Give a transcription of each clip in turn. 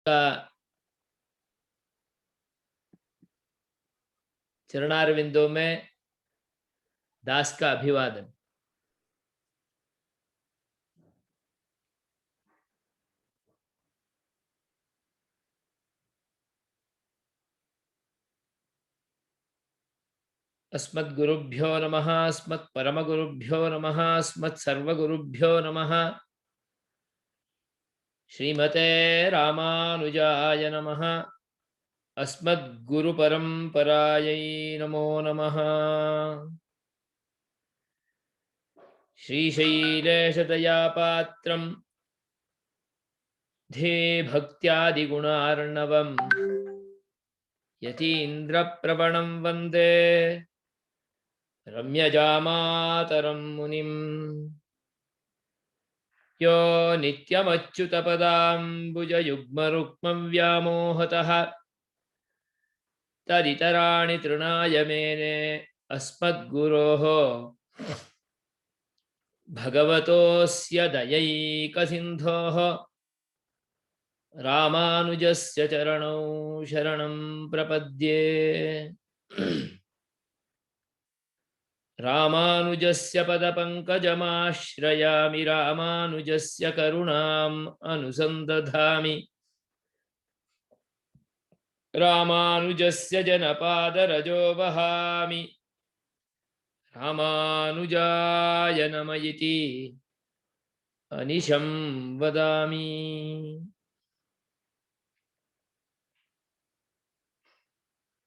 का चरणारविंदों में दास का अभिवादन। अस्मद्गुरुभ्यो नमः, अस्मत्परमगुरुभ्यो नमः, अस्मत्सर्वगुरुभ्यो नमः। श्रीमते रामानुजाय नमः। अस्मद्गुरुपरम्परायै नमो नमः। श्रीशैलेशदयापात्रं धीभक्त्यादिगुणार्णवं यतीन्द्रप्रवणं वन्दे रम्यजामातरं मुनिम्। यो नित्यमच्युतपदाम्बुजयुग्मरुक्मं व्यामोहतः तदितराणि तृणाय मेने अस्मद्गुरोः भगवतोऽस्य दयैकसिन्धोः रामानुजस्य चरणौ शरणं प्रपद्ये। रामानुजस्य पदपङ्कजमाश्रयामि, रामानुजस्य करुणाम् अनुसन्दधामि। रामानुजस्य जनपादरजो वहामि, रामानुजाय नम इति अनिशं वदामि।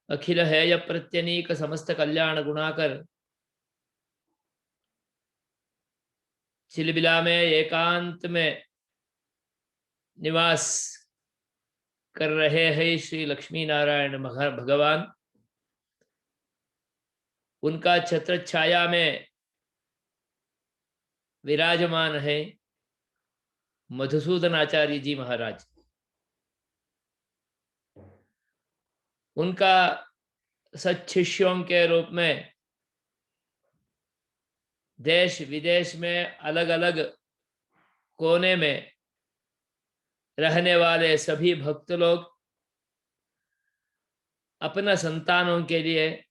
अखिल हेय प्रत्यनीक समस्त कल्याण गुणाकर चिलबिला में एकांत में निवास कर रहे हैं श्री लक्ष्मी नारायण भगवान। उनका छत्र छाया में विराजमान है मधुसूदन आचार्य जी महाराज। उनका सच्छिष्यों के रूप में देश विदेश में अलग अलग कोने में रहने वाले सभी भक्त लोग अपना संतानों के लिए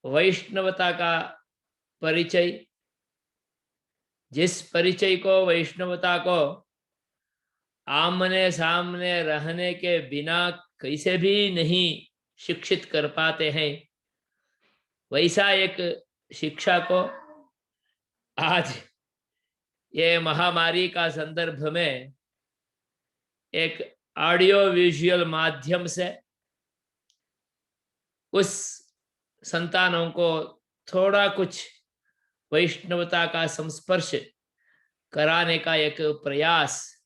वैष्णवता का परिचय, जिस परिचय को, वैष्णवता को आमने सामने रहने के बिना कैसे भी नहीं शिक्षित कर पाते हैं, वैसा एक शिक्षा को आज ये महामारी का संदर्भ में एक ऑडियो विजुअल माध्यम से उस संतानों को थोड़ा कुछ वैष्णवता का संस्पर्श कराने का एक प्रयास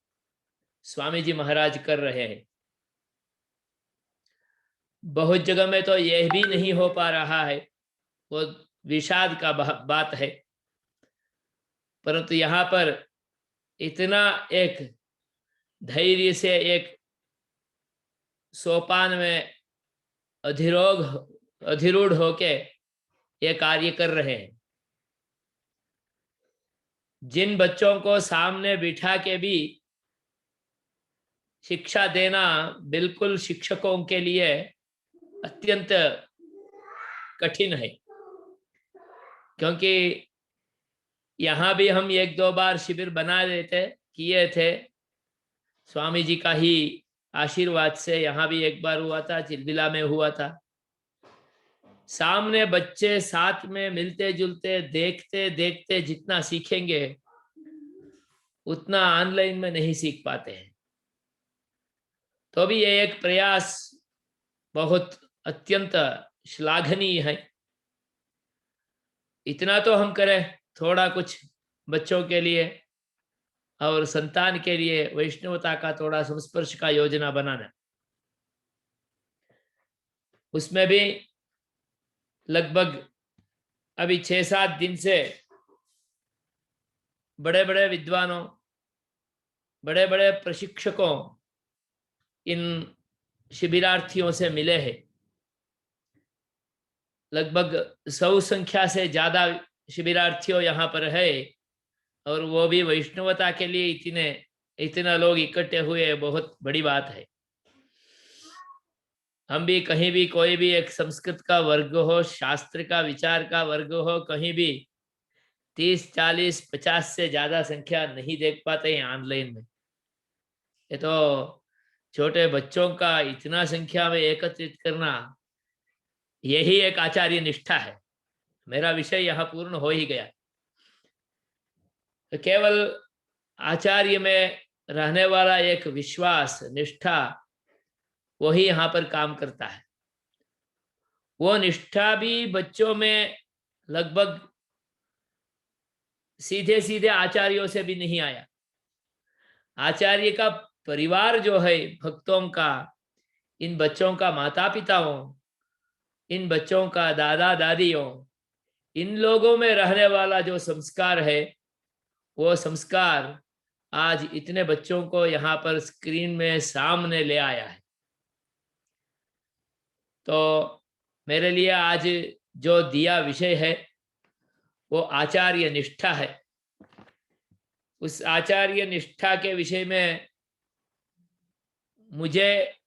स्वामी जी महाराज कर रहे हैं। बहुत जगह में तो यह भी नहीं हो पा रहा है, वो विषाद का बात है, परंतु यहाँ पर इतना एक धैर्य से एक सोपान में अधिरूढ़ होके ये कार्य कर रहे हैं। जिन बच्चों को सामने बिठा के भी शिक्षा देना बिल्कुल शिक्षकों के लिए अत्यंत कठिन है, क्योंकि यहाँ भी हम एक दो बार शिविर बना किए थे। स्वामी जी का ही आशीर्वाद से यहाँ भी एक बार हुआ था, चिलबिला में हुआ था। सामने बच्चे साथ में मिलते जुलते देखते देखते जितना सीखेंगे उतना ऑनलाइन में नहीं सीख पाते हैं। तो भी ये एक प्रयास बहुत अत्यंत श्लाघनीय है। इतना तो हम करें, थोड़ा कुछ बच्चों के लिए और संतान के लिए वैष्णवता का थोड़ा संस्पर्श का योजना बनाना। उसमें भी लगभग अभी 6-7 दिन से बड़े बड़े विद्वानों, बड़े बड़े प्रशिक्षकों इन शिविरार्थियों से मिले हैं। लगभग 100 संख्या से ज्यादा शिविरार्थियों यहाँ पर है, और वो भी वैष्णवता के लिए इतने इतना लोग इकट्ठे हुए बहुत बड़ी बात है। हम भी कहीं भी कोई भी एक संस्कृत का वर्ग हो, शास्त्र का विचार का वर्ग हो, कहीं भी 30, 40, 50 से ज्यादा संख्या नहीं देख पाते हैं ऑनलाइन में। ये तो छोटे बच्चों का इतना संख्या में एकत्रित करना, यही एक आचार्य निष्ठा है। मेरा विषय यहाँ पूर्ण हो ही गया। तो केवल आचार्य में रहने वाला एक विश्वास, निष्ठा, वही यहाँ पर काम करता है। वो निष्ठा भी बच्चों में लगभग सीधे सीधे आचार्यों से भी नहीं आया। आचार्य का परिवार जो है, भक्तों का, इन बच्चों का माता पिताओं, इन बच्चों का दादा दादियों, इन लोगों में रहने वाला जो संस्कार है, वो संस्कार आज इतने बच्चों को यहाँ पर स्क्रीन में सामने ले आया है। तो मेरे लिए आज जो दिया विषय है वो आचार्य निष्ठा है। उस आचार्य निष्ठा के विषय में मुझे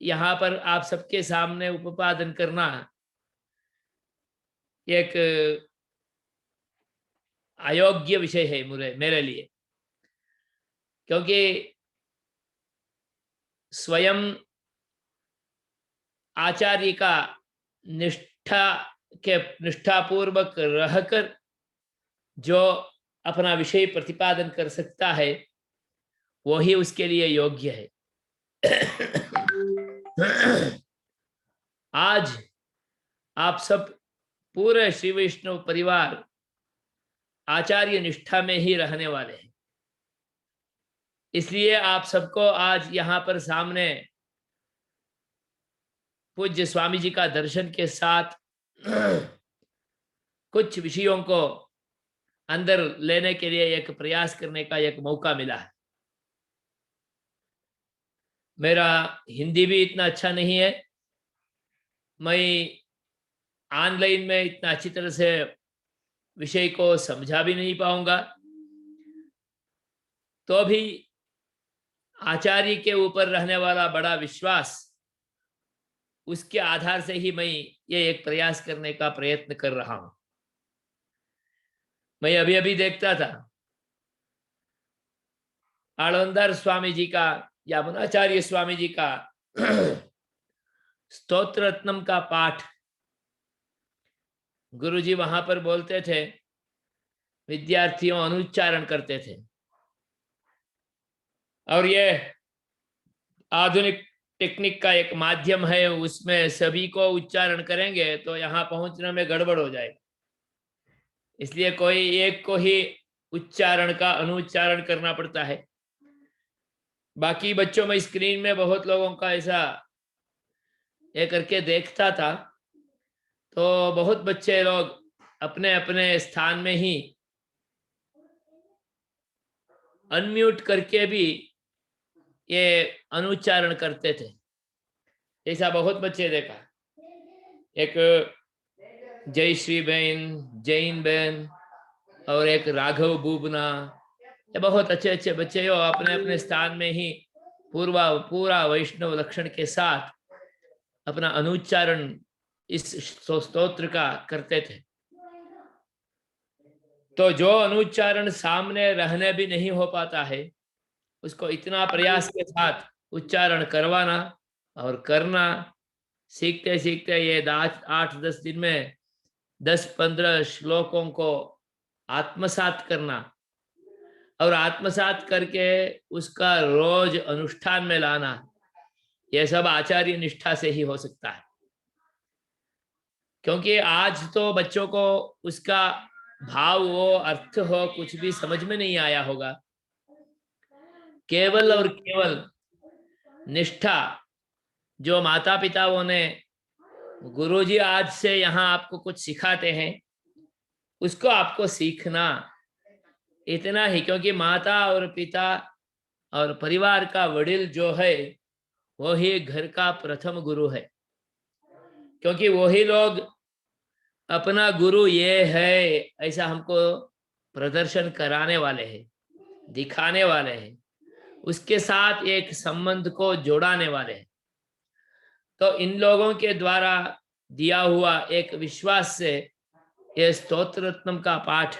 यहाँ पर आप सबके सामने उपपादन करना एक अयोग्य विषय है मेरे लिए, क्योंकि स्वयं आचार्य का निष्ठापूर्वक रहकर जो अपना विषय प्रतिपादन कर सकता है, वही उसके लिए योग्य है। आज आप सब पूरे श्री वैष्णव परिवार आचार्य निष्ठा में ही रहने वाले हैं। इसलिए आप सबको आज यहाँ पर सामने पूज्य स्वामी जी का दर्शन के साथ कुछ विषयों को अंदर लेने के लिए एक प्रयास करने का एक मौका मिला है। मेरा हिंदी भी इतना अच्छा नहीं है, मैं ऑनलाइन में इतना अच्छी तरह से विषय को समझा भी नहीं पाऊंगा, तो भी आचार्य के ऊपर रहने वाला बड़ा विश्वास, उसके आधार से ही मैं ये एक प्रयास करने का प्रयत्न कर रहा हूं। मैं अभी अभी देखता था आलंदर स्वामी जी का या मुनाचार्य स्वामी जी का स्तोत्र रत्नम का पाठ गुरुजी वहां पर बोलते थे, विद्यार्थियों अनुच्चारण करते थे। और ये आधुनिक टेक्निक का एक माध्यम है, उसमें सभी को उच्चारण करेंगे तो यहाँ पहुंचने में गड़बड़ हो जाएगी। इसलिए कोई एक को ही उच्चारण का अनुच्चारण करना पड़ता है। बाकी बच्चों में स्क्रीन में बहुत लोगों का ऐसा ये करके देखता था, तो बहुत बच्चे लोग अपने अपने स्थान में ही अनम्यूट करके भी ये अनुच्चारण करते थे। ऐसा बहुत बच्चे देखा। एक जय श्री बहन, जैन बहन और एक राघव बूबना, ये बहुत अच्छे अच्छे बच्चे हो अपने अपने स्थान में ही पूरा वैष्णव लक्षण के साथ अपना अनुच्चारण इस स्तोत्र का करते थे। तो जो अनुच्चारण सामने रहने भी नहीं हो पाता है, उसको इतना प्रयास के साथ उच्चारण करवाना और करना, सीखते सीखते ये 8-10 दिन में 10-15 श्लोकों को आत्मसात करना और आत्मसात करके उसका रोज अनुष्ठान में लाना, यह सब आचार्य निष्ठा से ही हो सकता है। क्योंकि आज तो बच्चों को उसका भाव हो, अर्थ हो, कुछ भी समझ में नहीं आया होगा। केवल और केवल निष्ठा जो माता पिताओं ने, गुरुजी आज से यहाँ आपको कुछ सिखाते हैं, उसको आपको सीखना, इतना ही। क्योंकि माता और पिता और परिवार का वडील जो है, वो ही घर का प्रथम गुरु है। क्योंकि वही लोग अपना गुरु ये है ऐसा हमको प्रदर्शन कराने वाले हैं, दिखाने वाले हैं। उसके साथ एक संबंध को जोड़ाने वाले हैं। तो इन लोगों के द्वारा दिया हुआ एक विश्वास से ये स्तोत्र रत्नम का पाठ,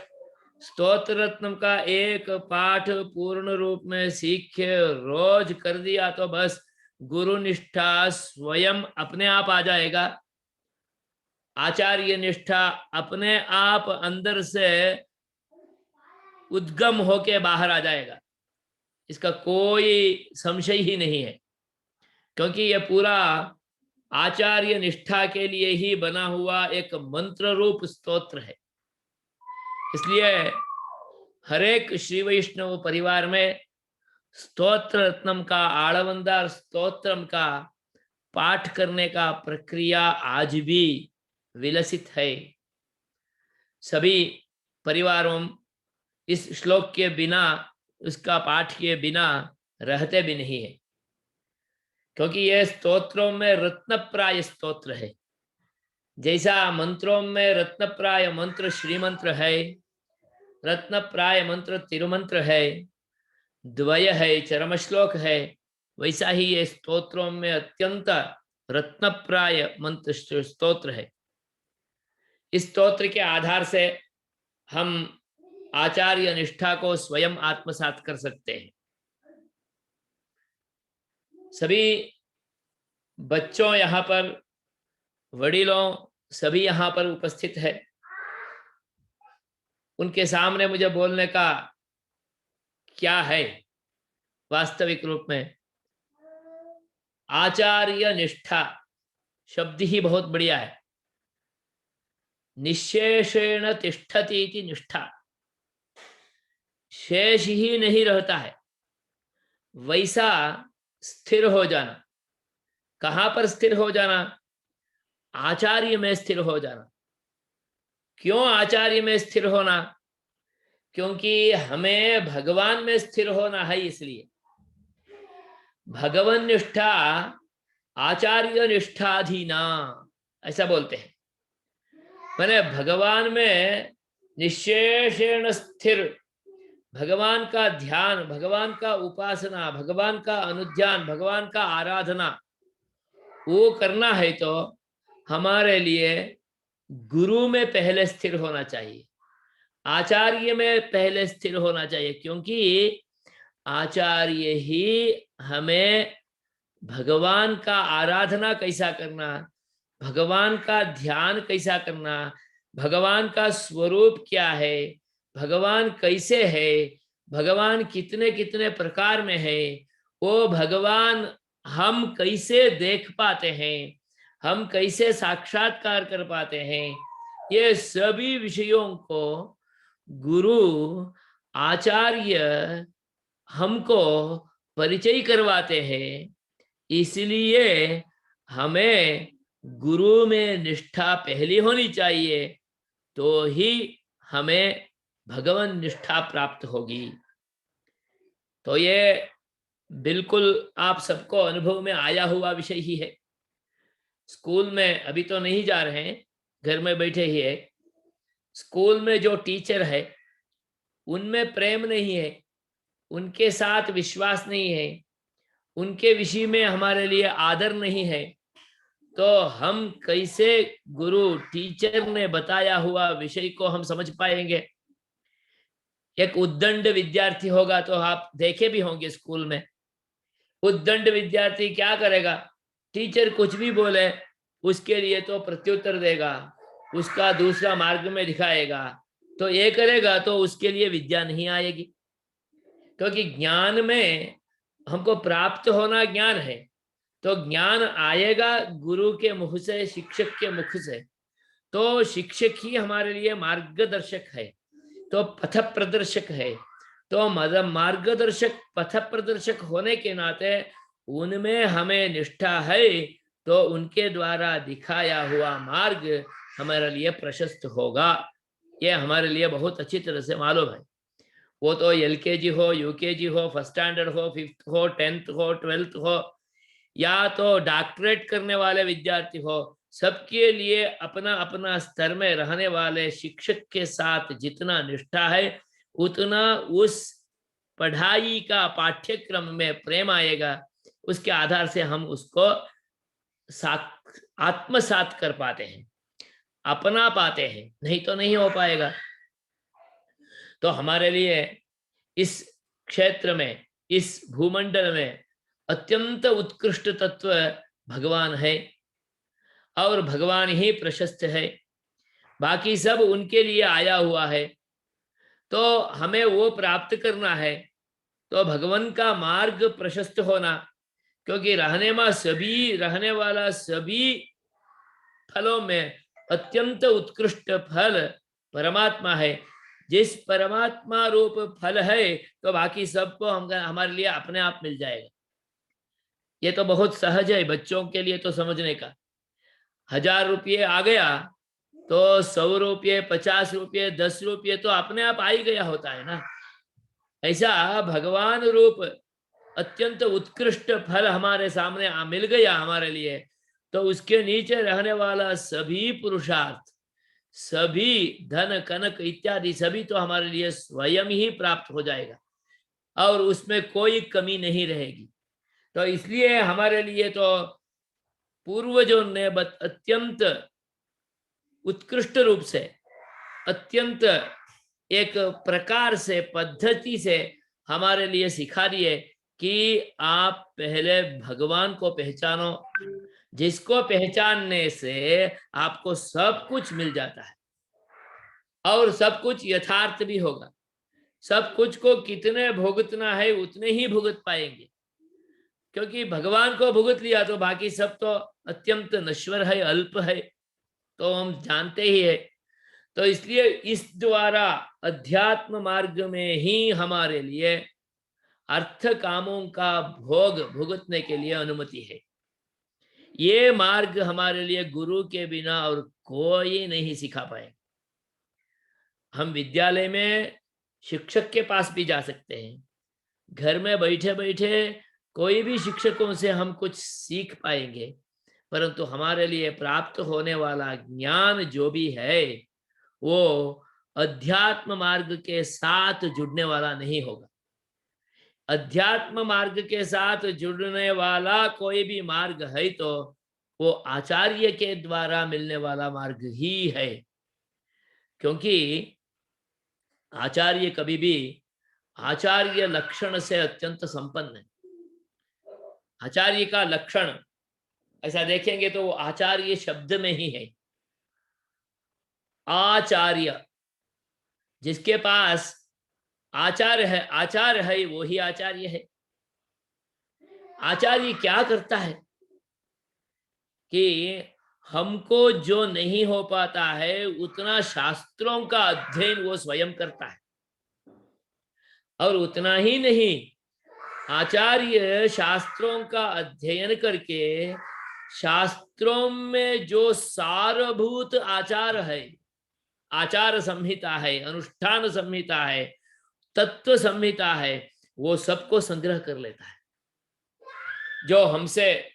स्तोत्र रत्नम का एक पाठ पूर्ण रूप में सीख के रोज कर दिया तो बस गुरु निष्ठा स्वयं अपने आप आ जाएगा। आचार्य निष्ठा अपने आप अंदर से उद्गम होके बाहर आ जाएगा, इसका कोई संशय ही नहीं है, क्योंकि यह पूरा आचार्य निष्ठा के लिए ही बना हुआ एक मंत्र रूप स्तोत्र है। इसलिए हरेक श्री वैष्णव परिवार में स्तोत्र रत्नम का, आळवंदार स्तोत्रम का पाठ करने का प्रक्रिया आज भी विलसित है। सभी परिवारों इस श्लोक के बिना, उसका पाठ के बिना रहते भी नहीं है, क्योंकि यह स्तोत्रों में रत्नप्राय स्तोत्र है। जैसा मंत्रों में रत्नप्राय मंत्र श्रीमंत्र है, रत्नप्राय मंत्र तिरुमंत्र है, द्वय है, चरम श्लोक है, वैसा ही ये स्तोत्रों में अत्यंत रत्नप्राय मंत्र स्तोत्र है। इस स्तोत्र के आधार से हम आचार्य निष्ठा को स्वयं आत्मसात कर सकते हैं। सभी बच्चों यहाँ पर, वडिलों, सभी यहाँ पर उपस्थित है। उनके सामने मुझे बोलने का क्या है, वास्तविक रूप में आचार्य निष्ठा शब्द ही बहुत बढ़िया है। निशेषेण तिष्ठति इति निष्ठा, शेष ही नहीं रहता है, वैसा स्थिर हो जाना। कहां पर स्थिर हो जाना? आचार्य में स्थिर हो जाना। क्यों आचार्य में स्थिर होना? क्योंकि हमें भगवान में स्थिर होना है, इसलिए भगवान निष्ठा आचार्य निष्ठाधीना ऐसा बोलते हैं। मैंने भगवान में निशेषेण स्थिर, भगवान का ध्यान, भगवान का उपासना, भगवान का अनुध्यान, भगवान का आराधना वो करना है तो हमारे लिए गुरु में पहले स्थिर होना चाहिए, आचार्य में पहले स्थिर होना चाहिए, क्योंकि आचार्य ही हमें भगवान का आराधना कैसा करना, भगवान का ध्यान कैसा करना, भगवान का स्वरूप क्या है, भगवान कैसे है, भगवान कितने कितने प्रकार में है, वो भगवान हम कैसे देख पाते हैं, हम कैसे साक्षात्कार कर पाते हैं, ये सभी विषयों को गुरु आचार्य हमको परिचय करवाते हैं। इसलिए हमें गुरु में निष्ठा पहली होनी चाहिए, तो ही हमें भगवान निष्ठा प्राप्त होगी। तो ये बिल्कुल आप सबको अनुभव में आया हुआ विषय ही है। स्कूल में अभी तो नहीं जा रहे हैं, घर में बैठे ही है। स्कूल में जो टीचर है उनमें प्रेम नहीं है, उनके साथ विश्वास नहीं है, उनके विषय में हमारे लिए आदर नहीं है, तो हम कैसे गुरु टीचर ने बताया हुआ विषय को हम समझ पाएंगे? एक उद्दंड विद्यार्थी होगा तो आप देखे भी होंगे स्कूल में, उद्दंड विद्यार्थी क्या करेगा? टीचर कुछ भी बोले उसके लिए तो प्रत्युत्तर देगा, उसका दूसरा मार्ग में दिखाएगा, तो ये करेगा तो उसके लिए विद्या नहीं आएगी। क्योंकि ज्ञान में हमको प्राप्त होना ज्ञान है, तो ज्ञान आएगा गुरु के मुख से, शिक्षक के मुख से। तो शिक्षक ही हमारे लिए मार्गदर्शक है, तो पथ प्रदर्शक है। तो मार्गदर्शक, पथ प्रदर्शक होने के नाते उनमें हमें निष्ठा है, तो उनके द्वारा दिखाया हुआ मार्ग हमारे लिए प्रशस्त होगा। ये हमारे लिए बहुत अच्छी तरह से मालूम है। वो तो LKG हो, UKG हो, फर्स्ट स्टैंडर्ड हो, 5th हो, 10th हो, 12th हो, या तो डॉक्टरेट करने वाले विद्यार्थी हो, सबके लिए अपना अपना स्तर में रहने वाले शिक्षक के साथ जितना निष्ठा है, उतना उस पढ़ाई का पाठ्यक्रम में प्रेम आएगा, उसके आधार से हम उसको आत्मसात कर पाते हैं, अपना पाते हैं, नहीं तो नहीं हो पाएगा। तो हमारे लिए इस क्षेत्र में, इस भूमंडल में अत्यंत उत्कृष्ट तत्व भगवान है और भगवान ही प्रशस्त है, बाकी सब उनके लिए आया हुआ है। तो हमें वो प्राप्त करना है, तो भगवान का मार्ग प्रशस्त होना, क्योंकि रहने वाला सभी फलों में अत्यंत उत्कृष्ट फल परमात्मा है। जिस परमात्मा रूप फल है तो बाकी सबको हमारे लिए अपने आप मिल जाएगा। ये तो बहुत सहज है बच्चों के लिए तो समझने का। 1000 रुपये आ गया तो 100 रुपये, 50 रुपये, 10 रुपये तो अपने आप आ ही गया होता है ना। ऐसा भगवान रूप अत्यंत उत्कृष्ट फल हमारे सामने मिल गया हमारे लिए, तो उसके नीचे रहने वाला सभी पुरुषार्थ, सभी धन कनक इत्यादि सभी तो हमारे लिए स्वयं ही प्राप्त हो जाएगा और उसमें कोई कमी नहीं रहेगी। तो इसलिए हमारे लिए तो पूर्वजों ने अत्यंत उत्कृष्ट रूप से, अत्यंत एक प्रकार से, पद्धति से हमारे लिए सिखा दिए कि आप पहले भगवान को पहचानो, जिसको पहचानने से आपको सब कुछ मिल जाता है और सब कुछ यथार्थ भी होगा। सब कुछ को कितने भुगतना है उतने ही भुगत पाएंगे, क्योंकि भगवान को भुगत लिया तो बाकी सब तो अत्यंत नश्वर है, अल्प है, तो हम जानते ही है। तो इसलिए इस द्वारा अध्यात्म मार्ग में ही हमारे लिए अर्थ कामों का भोग भुगतने के लिए अनुमति है। ये मार्ग हमारे लिए गुरु के बिना और कोई नहीं सिखा पाए। हम विद्यालय में शिक्षक के पास भी जा सकते हैं, घर में बैठे बैठे कोई भी शिक्षकों से हम कुछ सीख पाएंगे, परंतु हमारे लिए प्राप्त होने वाला ज्ञान जो भी है वो अध्यात्म मार्ग के साथ जुड़ने वाला नहीं होगा। अध्यात्म मार्ग के साथ जुड़ने वाला कोई भी मार्ग है तो वो आचार्य के द्वारा मिलने वाला मार्ग ही है, क्योंकि आचार्य कभी भी आचार्य लक्षण से अत्यंत संपन्न है। आचार्य का लक्षण ऐसा देखेंगे तो वो आचार्य शब्द में ही है। आचार्य, जिसके पास आचार है वो ही आचार्य है। आचार्य क्या करता है कि हमको जो नहीं हो पाता है उतना शास्त्रों का अध्ययन वो स्वयं करता है, और उतना ही नहीं, आचार्य शास्त्रों का अध्ययन करके शास्त्रों में जो सारभूत आचार है, आचार संहिता है, अनुष्ठान संहिता है, तत्व संहिता है, वो सबको संग्रह कर लेता है। जो हमसे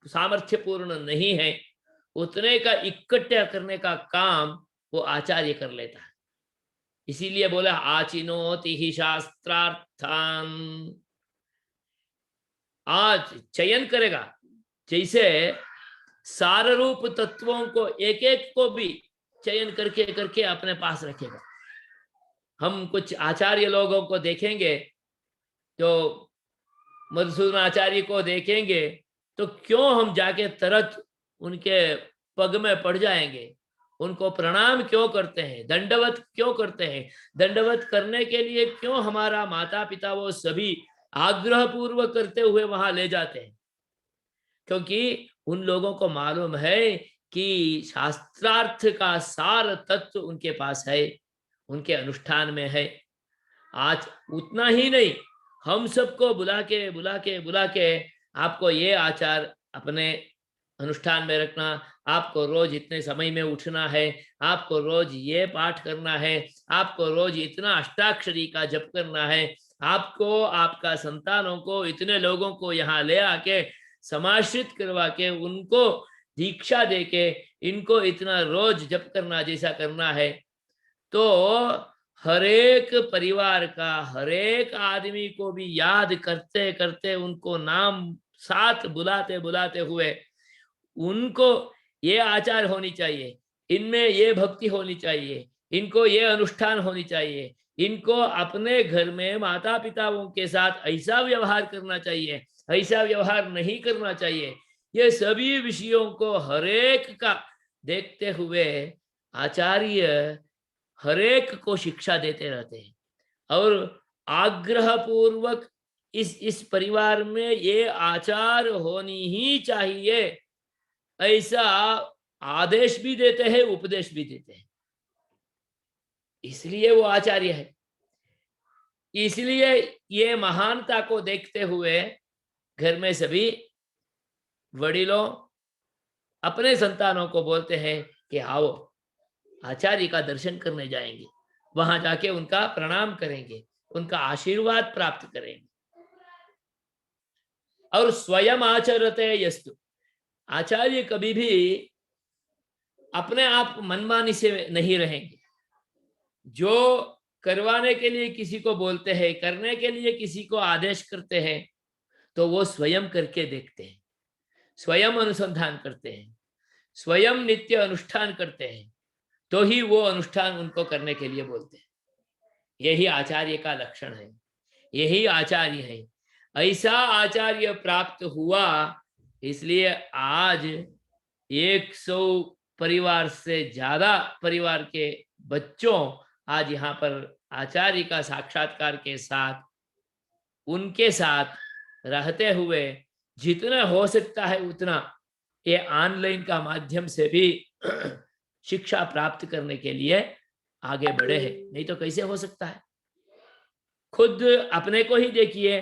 सामर्थ्यपूर्ण नहीं है उतने का इकट्ठा करने का काम वो आचार्य कर लेता है। इसीलिए बोला आचिनोति ही शास्त्रार्थान, आज चयन करेगा, जैसे साररूप तत्वों को एक एक को भी चयन करके करके अपने पास रखेगा। हम कुछ आचार्य लोगों को देखेंगे, तो मधुसूदन आचार्य को देखेंगे तो क्यों हम जाके तरत उनके पग में पड़ जाएंगे, उनको प्रणाम क्यों करते हैं, दंडवत क्यों करते हैं। दंडवत करने के लिए क्यों हमारा माता पिता वो सभी आग्रह पूर्वक करते हुए वहां ले जाते हैं, क्योंकि उन लोगों को मालूम है कि शास्त्रार्थ का सार तत्व उनके पास है, उनके अनुष्ठान में है। आज उतना ही नहीं, हम सबको बुला के आपको ये आचार अपने अनुष्ठान में रखना, आपको रोज इतने समय में उठना है, आपको रोज ये पाठ करना है, आपको रोज इतना अष्टाक्षरी का जप करना है, आपको आपका संतानों को इतने लोगों को यहाँ ले आके समाश्रित करवा के उनको दीक्षा देके इनको इतना रोज जप करना जैसा करना है। तो हरेक परिवार का हरेक आदमी को भी याद करते करते उनको नाम साथ बुलाते बुलाते हुए उनको ये आचार होनी चाहिए, इनमें ये भक्ति होनी चाहिए, इनको ये अनुष्ठान होनी चाहिए, इनको अपने घर में माता पिताओं के साथ ऐसा व्यवहार करना चाहिए, ऐसा व्यवहार नहीं करना चाहिए। ये सभी विषयों को हरेक का देखते हुए आचार्य हरेक को शिक्षा देते रहते हैं और आग्रह पूर्वक इस परिवार में ये आचार होनी ही चाहिए ऐसा आदेश भी देते हैं, उपदेश भी देते हैं। इसलिए वो आचार्य है। इसलिए ये महानता को देखते हुए घर में सभी वडिलों अपने संतानों को बोलते हैं कि आओ आचार्य का दर्शन करने जाएंगे, वहां जाके उनका प्रणाम करेंगे, उनका आशीर्वाद प्राप्त करेंगे। और स्वयं आचरते यस्तु, आचार्य कभी भी अपने आप मनमानी से नहीं रहेंगे। जो करवाने के लिए किसी को बोलते हैं, करने के लिए किसी को आदेश करते हैं, तो वो स्वयं करके देखते हैं, स्वयं अनुसंधान करते हैं, स्वयं नित्य अनुष्ठान करते हैं, तो ही वो अनुष्ठान उनको करने के लिए बोलते हैं। यही आचार्य का लक्षण है, यही आचार्य है। ऐसा आचार्य प्राप्त हुआ, इसलिए आज 100 परिवार से ज्यादा परिवार के बच्चों आज यहाँ पर आचार्य का साक्षात्कार के साथ उनके साथ रहते हुए जितना हो सकता है उतना ये ऑनलाइन का माध्यम से भी शिक्षा प्राप्त करने के लिए आगे बढ़े हैं। नहीं तो कैसे हो सकता है? खुद अपने को ही देखिए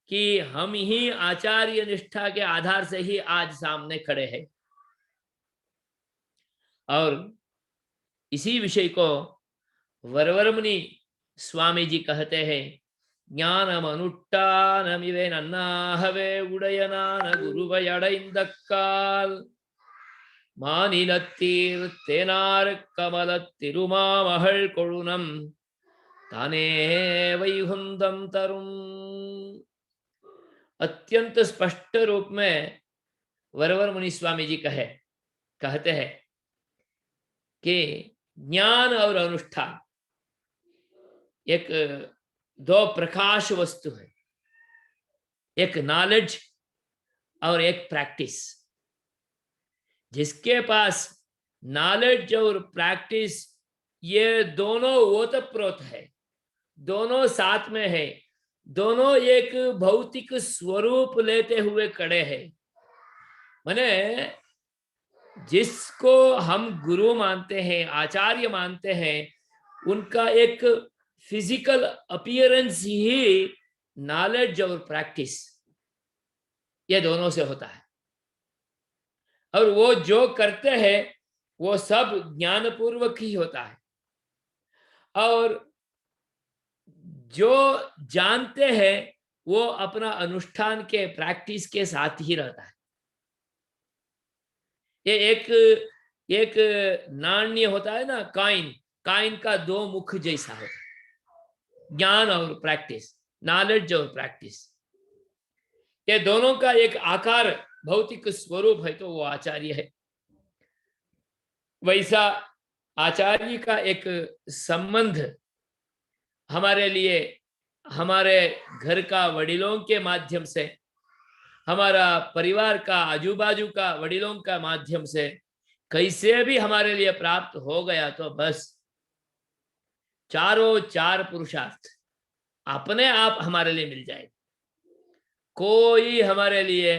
कि हम ही आचार्य निष्ठा के आधार से ही आज सामने खड़े हैं। और इसी विषय को वरवर मुनि स्वामी जी कहते हैं, ஞானமனுட்டானமிவே நன்னாகவே உடையனான குருவையடைந்தக்கால் மாநிலத்தீர் தேனார் கமலத் திருமாமகள் கொழுனம் ताने वैकुंठम तरुम। अत्यंत स्पष्ट रूप में वरवर मुनि स्वामी जी कहते हैं कि ज्ञान और अनुष्ठान एक दो प्रकाश वस्तु है, एक नॉलेज और एक प्रैक्टिस। जिसके पास नॉलेज और प्रैक्टिस ये दोनों ओतप्रोत है, दोनों साथ में है, दोनों एक भौतिक स्वरूप लेते हुए खड़े हैं। माने जिसको हम गुरु मानते हैं, आचार्य मानते हैं, उनका एक फिजिकल अपीयरेंस ही नॉलेज और प्रैक्टिस ये दोनों से होता है। और वो जो करते हैं वो सब ज्ञानपूर्वक ही होता है, और जो जानते हैं वो अपना अनुष्ठान के प्रैक्टिस के साथ ही रहता है। ये एक नाण्य होता है ना, कॉइन का दो मुख जैसा होता है, ज्ञान और प्रैक्टिस, नॉलेज और प्रैक्टिस, ये दोनों का एक आकार भौतिक स्वरूप है, तो वो आचार्य है। वैसा आचार्य का एक संबंध हमारे लिए हमारे घर का वडिलों के माध्यम से, हमारा परिवार का आजू बाजू का वडिलों का माध्यम से कैसे भी हमारे लिए प्राप्त हो गया, तो बस चारों चार पुरुषार्थ अपने आप हमारे लिए मिल जाएगा। कोई हमारे लिए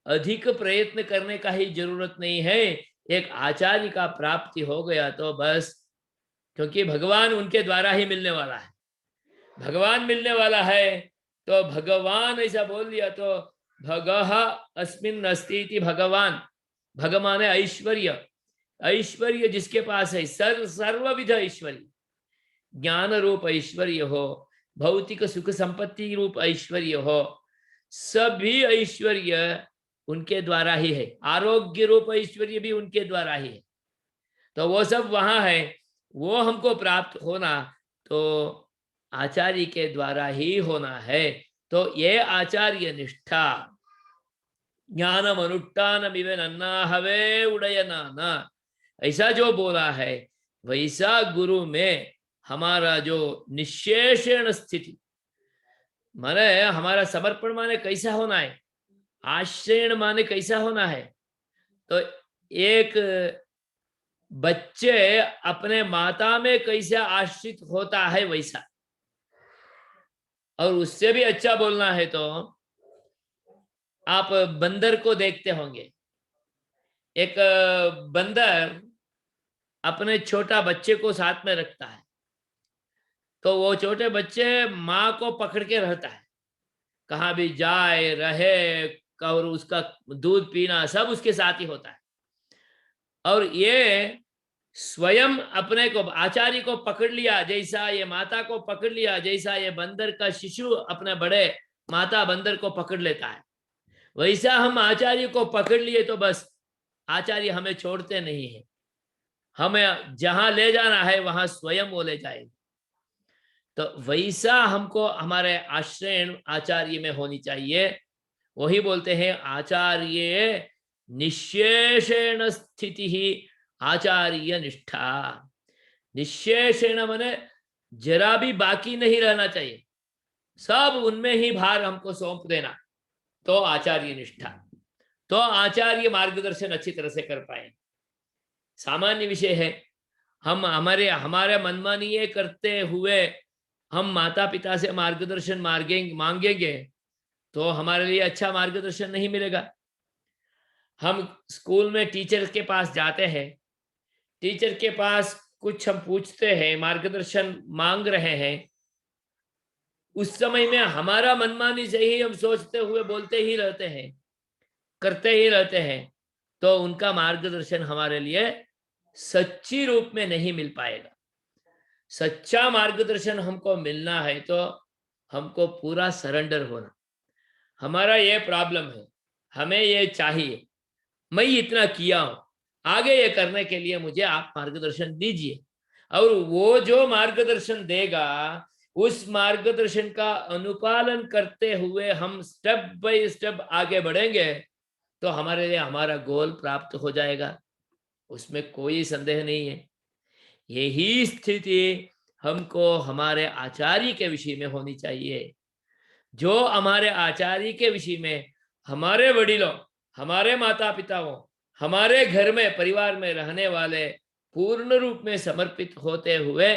अधिक प्रयत्न करने का ही जरूरत नहीं है। एक आचार्य का प्राप्ति हो गया तो बस, क्योंकि भगवान उनके द्वारा ही मिलने वाला है। भगवान मिलने वाला है तो भगवान ऐसा बोल दिया तो भगः अस्मिन् अस्ति इति भगवान। भगवान है ऐश्वर्य, ऐश्वर्य जिसके पास है सर्वविध ऐश्वर्य, ज्ञान रूप ऐश्वर्य हो, भौतिक सुख संपत्ति रूप ऐश्वर्य हो, सभी ऐश्वर्य उनके द्वारा ही है। आरोग्य रूप ऐश्वर्य भी उनके द्वारा ही है। तो वो सब वहां है, वो हमको प्राप्त होना तो आचार्य के द्वारा ही होना है। तो ये आचार्य निष्ठा, ज्ञानम अनुष्ठानमिव नन्नाहवे उडयनाना, ऐसा जो बोला है वैसा गुरु में हमारा जो निशेषण स्थिति माने हमारा समर्पण माने कैसा होना है, आश्रयण माने कैसा होना है। तो एक बच्चे अपने माता में कैसे आश्रित होता है वैसा, और उससे भी अच्छा बोलना है तो आप बंदर को देखते होंगे। एक बंदर अपने छोटा बच्चे को साथ में रखता है, तो वो छोटे बच्चे माँ को पकड़ के रहता है, कहाँ भी जाए रहे, और उसका दूध पीना सब उसके साथ ही होता है। और ये स्वयं अपने को आचार्य को पकड़ लिया, जैसा ये माता को पकड़ लिया, जैसा ये बंदर का शिशु अपने बड़े माता बंदर को पकड़ लेता है, वैसा हम आचार्य को पकड़ लिए तो बस आचार्य हमें छोड़ते नहीं है। हमें जहां ले जाना है वहां स्वयं वो ले जाएंगे। तो वैसा हमको हमारे आश्रय आचार्य में होनी चाहिए। वही बोलते हैं आचार्य निशेषेण स्थिति ही आचार्य निष्ठा। निशेषेण माने जरा भी बाकी नहीं रहना चाहिए, सब उनमें ही भार हमको सौंप देना, तो आचार्य निष्ठा। तो आचार्य मार्गदर्शन अच्छी तरह से कर पाए। सामान्य विषय है, हम हमारे मनमानी करते हुए हम माता पिता से मार्गदर्शन मांगेंगे तो हमारे लिए अच्छा मार्गदर्शन नहीं मिलेगा। हम स्कूल में टीचर के पास जाते हैं, टीचर के पास कुछ हम पूछते हैं, मार्गदर्शन मांग रहे हैं, उस समय में हमारा मनमानी से ही हम सोचते हुए बोलते ही रहते हैं, करते ही रहते हैं, तो उनका मार्गदर्शन हमारे लिए सच्ची रूप में नहीं मिल पाएगा। सच्चा मार्गदर्शन हमको मिलना है तो हमको पूरा सरेंडर होना। हमारा ये प्रॉब्लम है, हमें ये चाहिए, मैं इतना किया हूं, आगे ये करने के लिए मुझे आप मार्गदर्शन दीजिए। और वो जो मार्गदर्शन देगा उस मार्गदर्शन का अनुपालन करते हुए हम स्टेप बाय स्टेप आगे बढ़ेंगे तो हमारे लिए हमारा गोल प्राप्त हो जाएगा, उसमें कोई संदेह नहीं है। यही स्थिति हमको हमारे आचार्य के विषय में होनी चाहिए। जो हमारे आचार्य के विषय में हमारे वडिलों, हमारे माता पिताओं, हमारे घर में परिवार में रहने वाले पूर्ण रूप में समर्पित होते हुए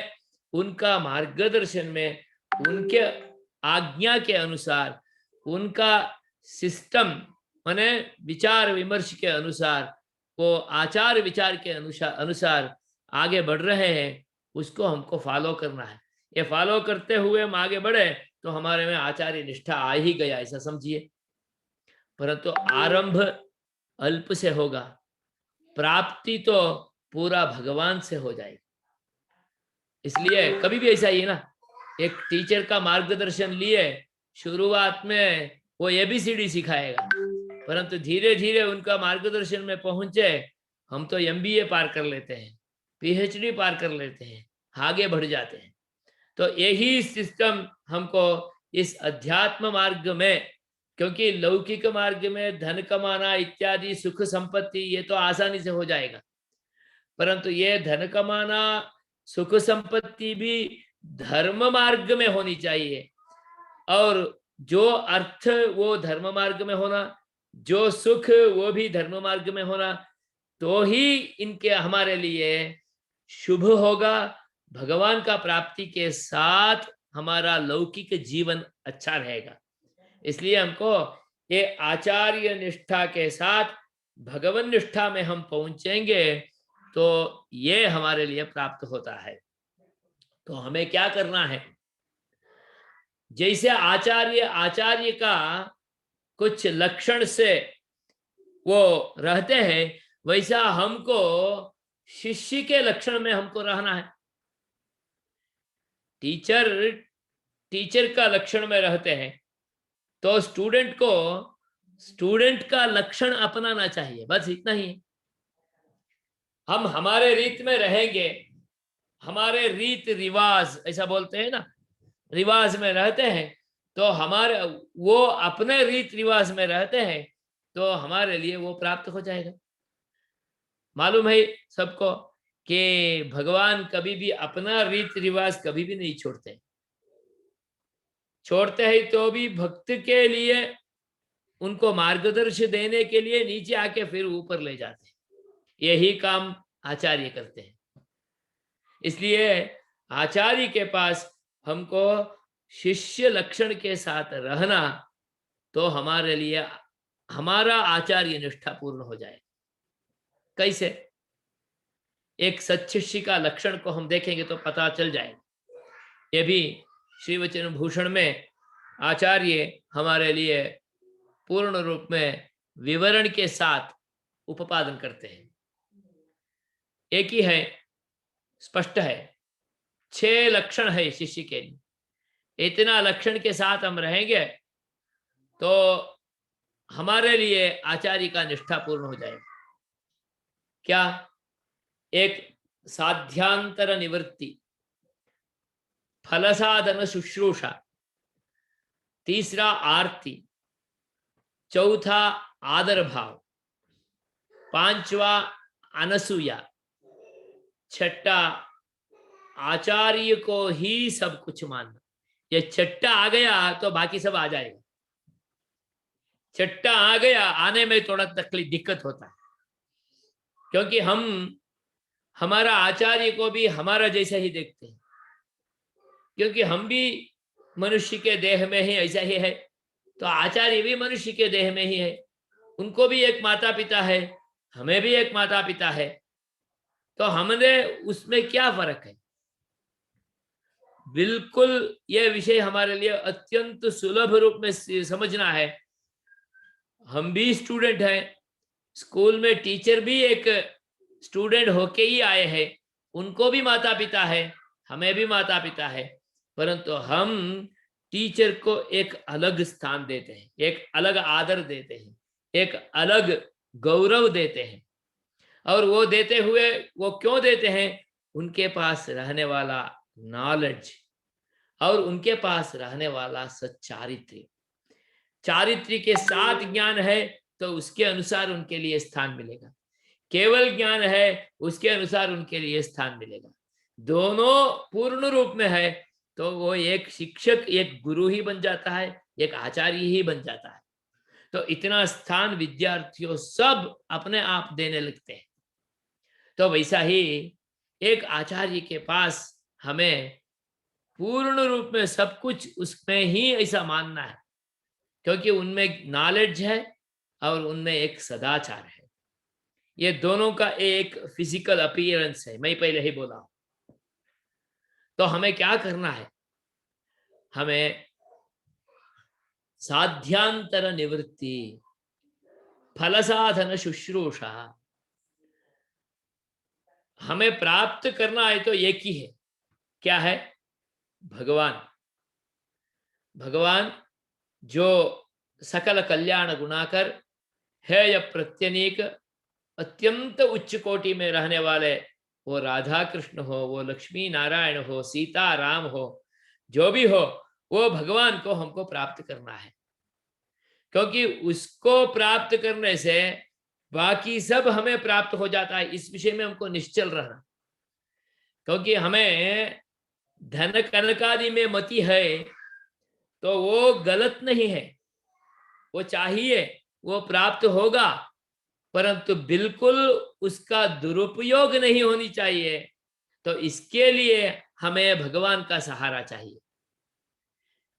उनका मार्गदर्शन में, उनके आज्ञा के अनुसार, उनका सिस्टम माने विचार विमर्श के अनुसार, वो आचार विचार के अनुसार आगे बढ़ रहे हैं, उसको हमको फॉलो करना है। ये फॉलो करते हुए हम आगे बढ़े तो हमारे में आचार्य निष्ठा आ ही गया, ऐसा समझिए। परंतु आरंभ अल्प से होगा, प्राप्ति तो पूरा भगवान से हो जाएगी। इसलिए कभी भी ऐसा ही है ना, एक टीचर का मार्गदर्शन लिए शुरुआत में वो ABCD सिखाएगा, परंतु धीरे धीरे उनका मार्गदर्शन में पहुंचे हम तो MBA पार कर लेते हैं, PhD पार कर लेते हैं, आगे बढ़ जाते हैं। तो यही सिस्टम हमको इस अध्यात्म मार्ग में, क्योंकि लौकिक मार्ग में धन कमाना इत्यादि सुख संपत्ति ये तो आसानी से हो जाएगा, परंतु ये धन कमाना सुख संपत्ति भी धर्म मार्ग में होनी चाहिए। और जो अर्थ वो धर्म मार्ग में होना, जो सुख वो भी धर्म मार्ग में होना, तो ही इनके हमारे लिए शुभ होगा। भगवान का प्राप्ति के साथ हमारा लौकिक जीवन अच्छा रहेगा। इसलिए हमको ये आचार्य निष्ठा के साथ भगवान निष्ठा में हम पहुंचेंगे तो ये हमारे लिए प्राप्त होता है। तो हमें क्या करना है, जैसे आचार्य का कुछ लक्षण से वो रहते हैं, वैसा हमको शिष्य के लक्षण में हमको रहना है। टीचर का लक्षण में रहते हैं तो स्टूडेंट का लक्षण अपनाना चाहिए, बस इतना ही। हम हमारे रीत में रहेंगे हमारे रीत रिवाज ऐसा बोलते हैं ना, रिवाज में रहते हैं, तो हमारे वो अपने रीत रिवाज में रहते हैं, तो हमारे लिए वो प्राप्त हो जाएगा। मालूम है सबको कि भगवान कभी भी अपना रीत रिवाज कभी भी नहीं छोड़ते। छोड़ते हैं तो भी भक्त के लिए, उनको मार्गदर्शन देने के लिए नीचे आके फिर ऊपर ले जाते हैं। यही काम आचार्य करते हैं। इसलिए आचार्य के पास हमको शिष्य लक्षण के साथ रहना, तो हमारे लिए हमारा आचार्य निष्ठा पूर्ण हो जाए। कैसे? एक सच्शिष्य का लक्षण को हम देखेंगे तो पता चल जाएगा। ये भी श्री वचन भूषण में आचार्य हमारे लिए पूर्ण रूप में विवरण के साथ उपादन करते हैं। एक ही है, स्पष्ट है, 6 लक्षण है शिष्य के लिए। इतना लक्षण के साथ हम रहेंगे तो हमारे लिए आचार्य का निष्ठा पूर्ण हो जाएगा। क्या? एक साध्यांतर निवृत्ति, फल साधन शुश्रूषा, तीसरा आरती, चौथा आदर भाव, पांचवा अनसूया, छठा आचार्य को ही सब कुछ मानना। ये छठा आ गया तो बाकी सब आ जाएगा। छठा आ गया, आने में थोड़ा तकलीफ दिक्कत होता है, क्योंकि हम हमारा आचार्य को भी हमारा जैसा ही देखते हैं, क्योंकि हम भी मनुष्य के देह में ही ऐसा ही है, तो आचार्य भी मनुष्य के देह में ही है। उनको भी एक माता पिता है, हमें भी एक माता पिता है, तो हमने उसमें क्या फर्क है? बिल्कुल यह विषय हमारे लिए अत्यंत सुलभ रूप में समझना है। हम भी स्टूडेंट हैं, स्कूल में टीचर भी एक स्टूडेंट होके ही आए हैं, उनको भी माता पिता है, हमें भी माता पिता है, परंतु हम टीचर को एक अलग स्थान देते हैं, एक अलग आदर देते हैं, एक अलग गौरव देते हैं। और वो देते हुए वो क्यों देते हैं? उनके पास रहने वाला नॉलेज और उनके पास रहने वाला सच्चारित्र्य, चारित्र्य के साथ ज्ञान है तो उसके अनुसार उनके लिए स्थान मिलेगा। केवल ज्ञान है उसके अनुसार उनके लिए स्थान मिलेगा। दोनों पूर्ण रूप में है तो वो एक शिक्षक, एक गुरु ही बन जाता है, एक आचार्य ही बन जाता है। तो इतना स्थान विद्यार्थियों सब अपने आप देने लगते हैं। तो वैसा ही एक आचार्य के पास हमें पूर्ण रूप में सब कुछ उसमें ही ऐसा मानना है, क्योंकि उनमें नॉलेज है और उनमें एक सदाचार है। ये दोनों का एक फिजिकल अपीयरेंस है, मैं पहले ही बोला। तो हमें क्या करना है? हमें साध्यांतर निवृत्ति, फल साधन शुश्रूषा, हमें प्राप्त करना है तो एक ही है। क्या है? भगवान। भगवान जो सकल कल्याण गुणाकर है, या प्रत्यनीक अत्यंत उच्च कोटि में रहने वाले, वो राधा कृष्ण हो, वो लक्ष्मी नारायण हो, सीता राम हो, जो भी हो, वो भगवान को हमको प्राप्त करना है। क्योंकि उसको प्राप्त करने से बाकी सब हमें प्राप्त हो जाता है। इस विषय में हमको निश्चल रहना, क्योंकि हमें धन कनकादि में मति है तो वो गलत नहीं है, वो चाहिए, वो प्राप्त होगा, परंतु बिल्कुल उसका दुरुपयोग नहीं होनी चाहिए। तो इसके लिए हमें भगवान का सहारा चाहिए।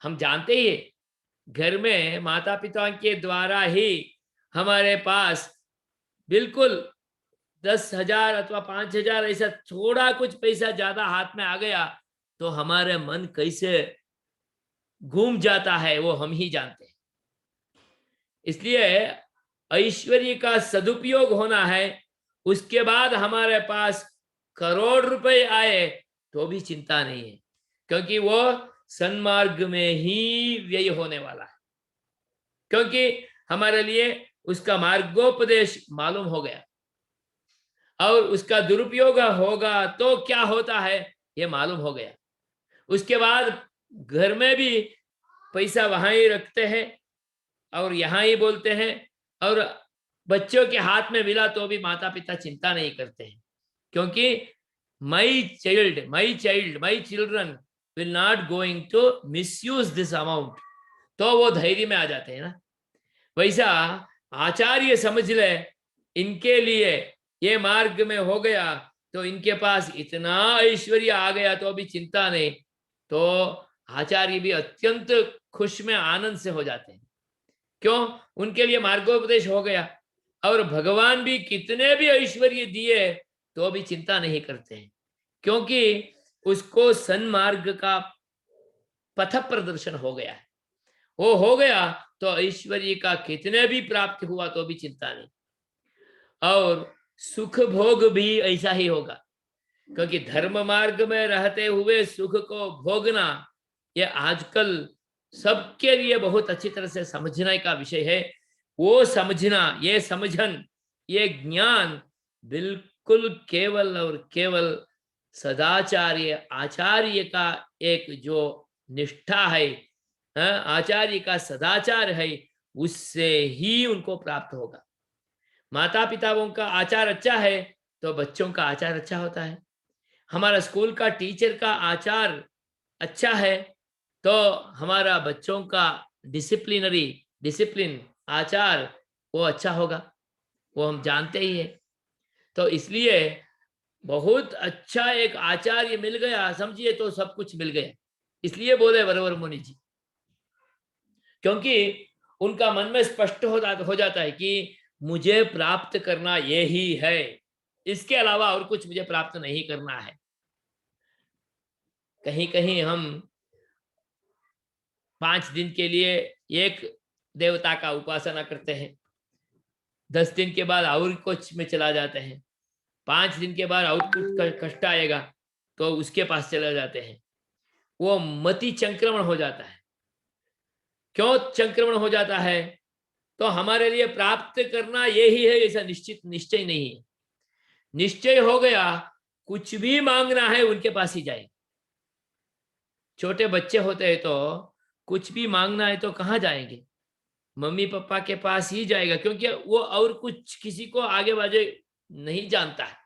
हम जानते ही घर में माता पिता के द्वारा ही हमारे पास बिल्कुल 10,000 अथवा 5,000 ऐसा थोड़ा कुछ पैसा ज्यादा हाथ में आ गया तो हमारे मन कैसे घूम जाता है वो हम ही जानते हैं। इसलिए ऐश्वर्य का सदुपयोग होना है। उसके बाद हमारे पास करोड़ रुपए आए तो भी चिंता नहीं है, क्योंकि वो सन्मार्ग में ही व्यय होने वाला है, क्योंकि हमारे लिए उसका मार्गोपदेश मालूम हो गया। और उसका दुरुपयोग होगा तो क्या होता है ये मालूम हो गया। उसके बाद घर में भी पैसा वहां ही रखते हैं और यहाँ ही बोलते हैं, और बच्चों के हाथ में मिला तो भी माता पिता चिंता नहीं करते हैं, क्योंकि my children will not going to misuse this amount, तो वो धैर्य में आ जाते हैं ना। वैसा आचार्य समझ ले इनके लिए ये मार्ग में हो गया तो इनके पास इतना ऐश्वर्य आ गया तो अभी चिंता नहीं, तो आचार्य भी अत्यंत खुश में आनंद से हो जाते हैं। क्यों? उनके लिए मार्गोपदेश हो गया, और भगवान भी कितने भी ऐश्वर्य दिए तो भी चिंता नहीं करते हैं, क्योंकि उसको सन्मार्ग का पथ प्रदर्शन हो गया है। वो हो गया तो ऐश्वर्य का कितने भी प्राप्त हुआ तो भी चिंता नहीं, और सुख भोग भी ऐसा ही होगा, क्योंकि धर्म मार्ग में रहते हुए सुख को भोगना ये आजकल सबके लिए बहुत अच्छी तरह से समझने का विषय है। वो समझना, ये समझन, ये ज्ञान बिल्कुल केवल और केवल सदाचार्य आचार्य का एक जो निष्ठा है, आचार्य का सदाचार है, उससे ही उनको प्राप्त होगा। माता पिताओं का आचार अच्छा है तो बच्चों का आचार अच्छा होता है। हमारा स्कूल का टीचर का आचार अच्छा है तो हमारा बच्चों का डिसिप्लिन आचार वो अच्छा होगा, वो हम जानते ही है। तो इसलिए बहुत अच्छा एक आचार्य मिल गया, समझिए तो सब कुछ मिल गया। इसलिए बोले वरवर मुनि जी, क्योंकि उनका मन में स्पष्ट हो जाता है कि मुझे प्राप्त करना यही है, इसके अलावा और कुछ मुझे प्राप्त नहीं करना है। कहीं कहीं हम 5 दिन के लिए एक देवता का उपासना करते हैं, 10 दिन के बाद और कुछ में चला जाते हैं, 5 दिन के बाद और कुछ कष्ट आएगा तो उसके पास चले जाते हैं। वो मति संक्रमण हो जाता है। क्यों संक्रमण हो जाता है? तो हमारे लिए प्राप्त करना यही है ऐसा निश्चित निश्चय नहीं है। निश्चय हो गया कुछ भी मांगना है उनके पास ही जाए। छोटे बच्चे होते हैं तो कुछ भी मांगना है तो कहाँ जाएंगे? मम्मी पापा के पास ही जाएगा, क्योंकि वो और कुछ किसी को आगे बाजे नहीं जानता है।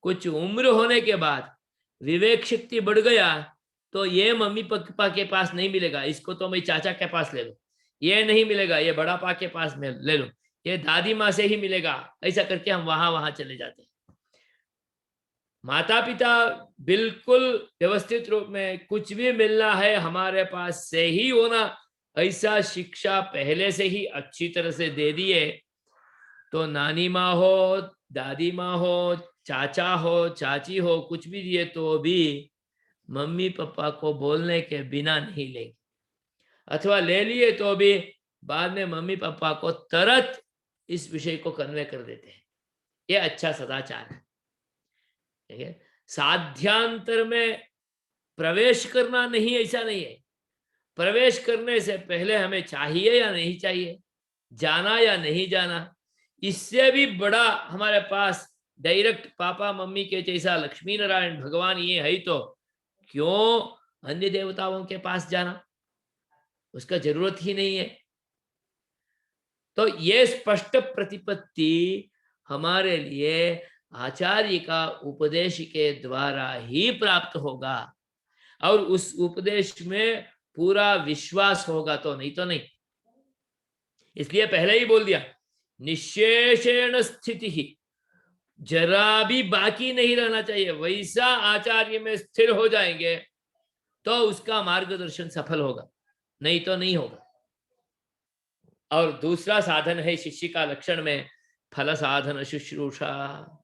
कुछ उम्र होने के बाद विवेक शक्ति बढ़ गया तो ये मम्मी पापा के पास नहीं मिलेगा, इसको तो मैं चाचा के पास ले लो, ये नहीं मिलेगा ये बड़ा पा के पास में ले लो, ये दादी माँ से ही मिलेगा, ऐसा करके हम वहां वहां चले जाते हैं। माता पिता बिल्कुल व्यवस्थित रूप में कुछ भी मिलना है हमारे पास से ही होना, ऐसा शिक्षा पहले से ही अच्छी तरह से दे दिए तो नानी माँ हो, दादी माँ हो, चाचा हो, चाची हो, कुछ भी दिए तो भी मम्मी पापा को बोलने के बिना नहीं लेंगे, अथवा ले लिए तो भी बाद में मम्मी पापा को तुरंत इस विषय को कन्वे कर देते हैं। ये अच्छा सदाचार है। ठीक है, साध्यांतर में प्रवेश करना नहीं, ऐसा नहीं है। प्रवेश करने से पहले हमें चाहिए या नहीं चाहिए, जाना या नहीं जाना, इससे भी बड़ा हमारे पास डायरेक्ट पापा मम्मी के जैसा लक्ष्मी नारायण भगवान ये है, तो क्यों अन्य देवताओं के पास जाना, उसका जरूरत ही नहीं है। तो ये स्पष्ट प्रतिपत्ति हमारे लिए आचार्य का उपदेश के द्वारा ही प्राप्त होगा, और उस उपदेश में पूरा विश्वास होगा, तो नहीं तो नहीं। इसलिए पहले ही बोल दिया निशेषेण स्थिति ही, जरा भी बाकी नहीं रहना चाहिए, वैसा आचार्य में स्थिर हो जाएंगे तो उसका मार्गदर्शन सफल होगा, नहीं तो नहीं होगा। और दूसरा साधन है शिष्य का लक्षण में फल साधन शुश्रूषा,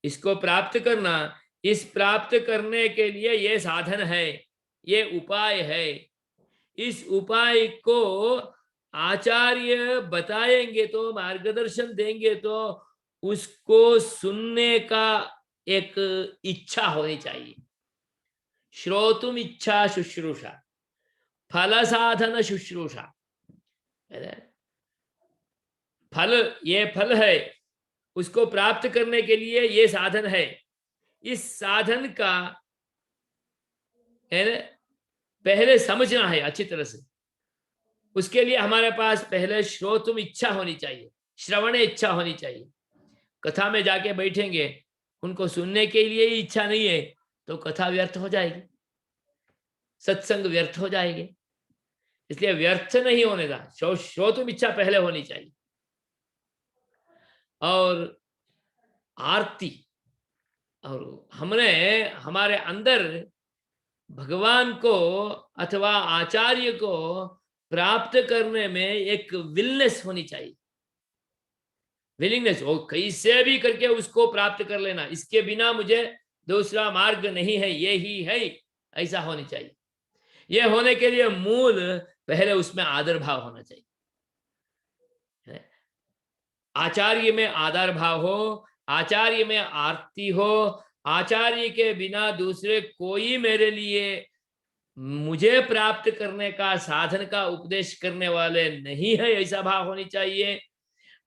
इसको प्राप्त करना, इस प्राप्त करने के लिए ये साधन है, ये उपाय है। इस उपाय को आचार्य बताएंगे तो, मार्गदर्शन देंगे तो उसको सुनने का एक इच्छा होनी चाहिए। श्रोतुम इच्छा शुश्रूषा, फल साधन शुश्रूषा। फल, ये फल है, उसको प्राप्त करने के लिए ये साधन है। इस साधन का है ना पहले समझना है अच्छी तरह से। उसके लिए हमारे पास पहले श्रोतुम इच्छा होनी चाहिए, श्रवण इच्छा होनी चाहिए। कथा में जाके बैठेंगे, उनको सुनने के लिए ही इच्छा नहीं है तो कथा व्यर्थ हो जाएगी, सत्संग व्यर्थ हो जाएंगे। इसलिए व्यर्थ नहीं होने का श्रोतुम इच्छा पहले होनी चाहिए। और आरती, और हमने हमारे अंदर भगवान को अथवा आचार्य को प्राप्त करने में एक विलनेस होनी चाहिए। विलिंगनेस, वो कैसे भी करके उसको प्राप्त कर लेना, इसके बिना मुझे दूसरा मार्ग नहीं है, ये ही है, ऐसा होनी चाहिए। ये होने के लिए मूल पहले उसमें आदर भाव होना चाहिए। आचार्य में आदर भाव हो, आचार्य में आरती हो, आचार्य के बिना दूसरे कोई मेरे लिए मुझे प्राप्त करने का साधन का उपदेश करने वाले नहीं है, ऐसा भाव होनी चाहिए।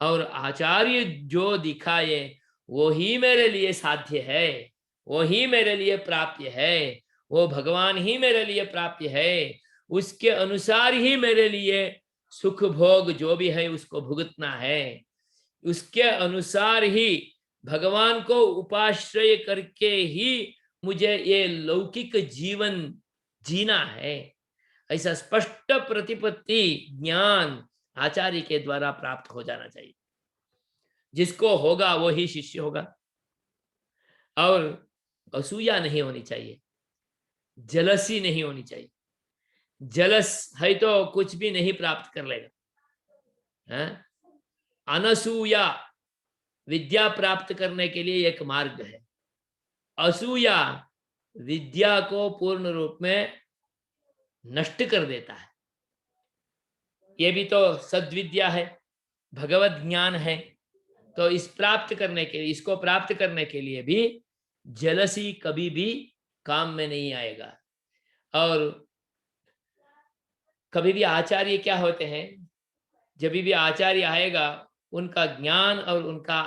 और आचार्य जो दिखाए वो ही मेरे लिए साध्य है, वो ही मेरे लिए प्राप्य है, वो भगवान ही मेरे लिए प्राप्य है। उसके अनुसार ही मेरे लिए सुख भोग जो भी है उसको भुगतना है, उसके अनुसार ही भगवान को उपाश्रय करके ही मुझे ये लौकिक जीवन जीना है। ऐसा स्पष्ट प्रतिपत्ति ज्ञान आचार्य के द्वारा प्राप्त हो जाना चाहिए। जिसको होगा वो ही शिष्य होगा। और असूया नहीं होनी चाहिए, जलसी नहीं होनी चाहिए। जलस है तो कुछ भी नहीं प्राप्त कर लेगा। अनसूया विद्या प्राप्त करने के लिए एक मार्ग है। असूया विद्या को पूर्ण रूप में नष्ट कर देता है। ये भी तो सद्विद्या है, भगवत ज्ञान है। तो इस प्राप्त करने के लिए, इसको प्राप्त करने के लिए भी जलसी कभी भी काम में नहीं आएगा। और कभी भी आचार्य क्या होते हैं, जब भी आचार्य आएगा उनका ज्ञान और उनका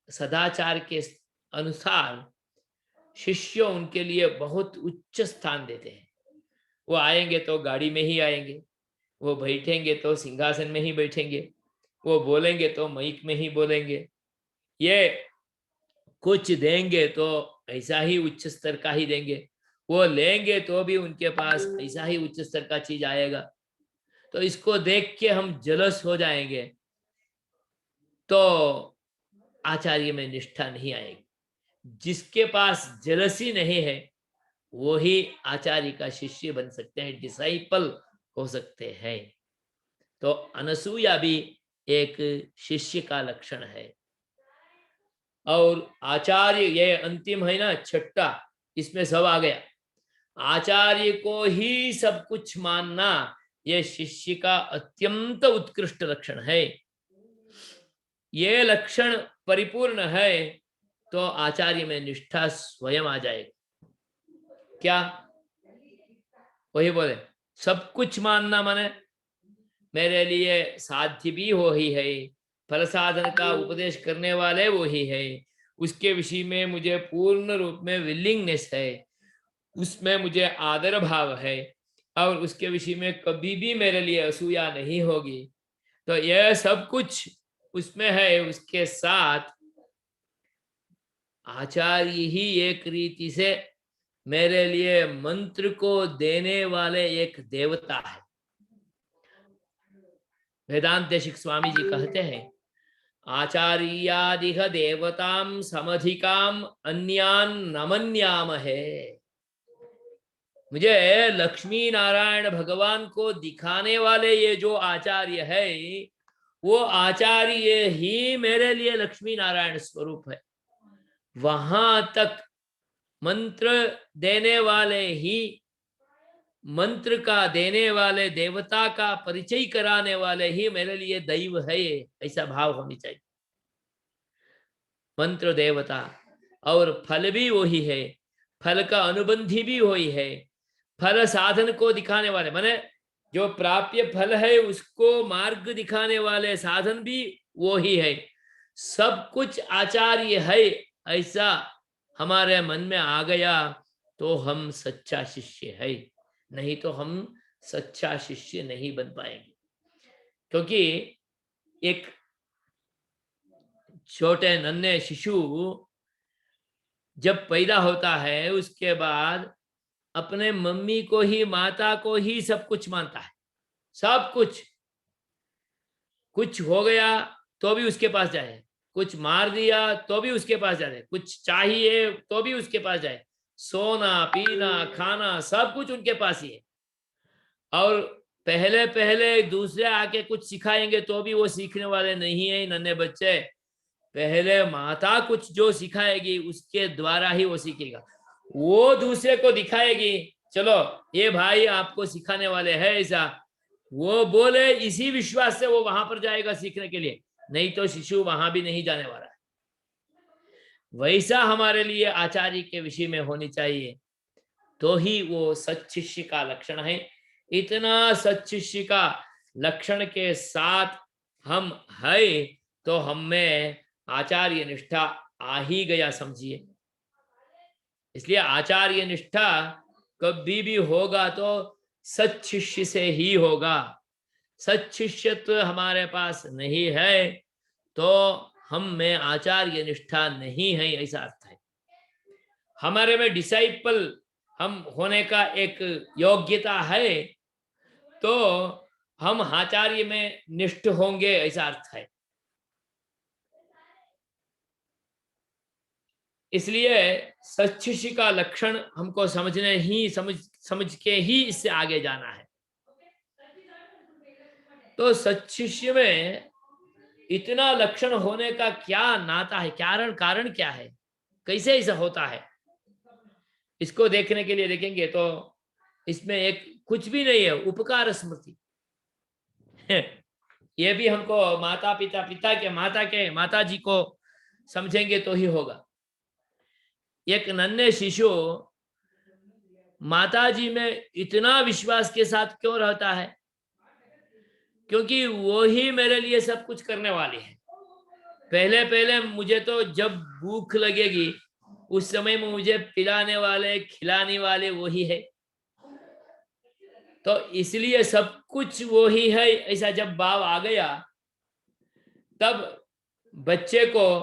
सदाचार के अनुसार शिष्य उनके लिए बहुत उच्च स्थान देते हैं। वो आएंगे तो गाड़ी में ही आएंगे, वो बैठेंगे तो सिंहासन में ही बैठेंगे, वो बोलेंगे तो माइक में ही बोलेंगे। ये कुछ देंगे तो ऐसा ही उच्च स्तर का ही देंगे, वो लेंगे तो भी उनके पास ऐसा ही उच्च स्तर का चीज आएगा। तो इसको देख के हम जलस हो जाएंगे तो आचार्य में निष्ठा नहीं आएगी। जिसके पास जलसी नहीं है वो ही आचार्य का शिष्य बन सकते हैं, डिसाइपल हो सकते हैं। तो अनसूया भी एक शिष्य का लक्षण है। और आचार्य, ये अंतिम है ना, छठा, इसमें सब आ गया। आचार्य को ही सब कुछ मानना ये शिष्य का अत्यंत उत्कृष्ट लक्षण है। ये लक्षण परिपूर्ण है तो आचार्य में निष्ठा स्वयं आ जाएगी। क्या वही बोले, सब कुछ मानना माने मेरे लिए साध्य भी वो ही है, फल साधन का उपदेश करने वाले वो ही है, उसके विषय में मुझे पूर्ण रूप में विलिंगनेस है, उसमें मुझे आदर भाव है, और उसके विषय में कभी भी मेरे लिए असूया नहीं होगी। तो यह सब कुछ उसमें है। उसके साथ आचार्य ही एक रीति से मेरे लिए मंत्र को देने वाले एक देवता है। वेदांत देशिक स्वामी जी कहते हैं, आचार्यादिह देवताम समधिकाम अन्यान नमन्याम है। मुझे लक्ष्मी नारायण भगवान को दिखाने वाले ये जो आचार्य है वो आचार्य ही मेरे लिए लक्ष्मी नारायण स्वरूप है। वहां तक मंत्र देने वाले ही, मंत्र का देने वाले देवता का परिचय कराने वाले ही मेरे लिए दैव है, ऐसा भाव होनी चाहिए। मंत्र देवता और फल भी वही है, फल का अनुबंधी भी वही है, फल साधन को दिखाने वाले माने जो प्राप्य फल है उसको मार्ग दिखाने वाले साधन भी वो ही है। सब कुछ आचार्य है ऐसा हमारे मन में आ गया तो हम सच्चा शिष्य है, नहीं तो हम सच्चा शिष्य नहीं बन पाएंगे। क्योंकि एक छोटे नन्हे शिशु जब पैदा होता है उसके बाद अपने मम्मी को ही, माता को ही सब कुछ मानता है, सब कुछ। कुछ हो गया तो भी उसके पास जाए, कुछ मार दिया तो भी उसके पास जाए, कुछ चाहिए तो भी उसके पास जाए, सोना पीना खाना सब कुछ उनके पास ही है। और पहले पहले दूसरे आके कुछ सिखाएंगे तो भी वो सीखने वाले नहीं है नन्हे बच्चे। पहले माता कुछ जो सिखाएगी उसके द्वारा ही वो सीखेगा। वो दूसरे को दिखाएगी, चलो ये भाई आपको सिखाने वाले हैं ऐसा, वो बोले इसी विश्वास से वो वहां पर जाएगा सीखने के लिए, नहीं तो शिशु वहां भी नहीं जाने वाला है। वैसा हमारे लिए आचार्य के विषय में होनी चाहिए, तो ही वो सच्शिष्य का लक्षण है। इतना सच्शिष्य का लक्षण के साथ हम है तो हम में आचार्य निष्ठा आ ही गया समझिए। इसलिए आचार्य निष्ठा कभी भी होगा तो सच्शिष्य से ही होगा। सच्शिष्यत्व हमारे पास नहीं है तो हम में आचार्य निष्ठा नहीं है ऐसा अर्थ है। हमारे में डिसाइपल हम होने का एक योग्यता है तो हम आचार्य में निष्ठ होंगे ऐसा अर्थ है। इसलिए सच्शिष्य का लक्षण हमको समझ के ही इससे आगे जाना है। तो सच्शिष्य में इतना लक्षण होने का क्या नाता है, कारण क्या है, कैसे ऐसा होता है, इसको देखने के लिए देखेंगे तो इसमें एक कुछ भी नहीं है, उपकार स्मृति। ये भी हमको माता के माता जी को समझेंगे तो ही होगा। एक नन्हे शिशु माता जी में इतना विश्वास के साथ क्यों रहता है? क्योंकि वो ही मेरे लिए सब कुछ करने वाली है। पहले पहले मुझे तो जब भूख लगेगी उस समय में मुझे पिलाने वाले खिलाने वाले वो ही है, तो इसलिए सब कुछ वो ही है ऐसा जब भाव आ गया तब बच्चे को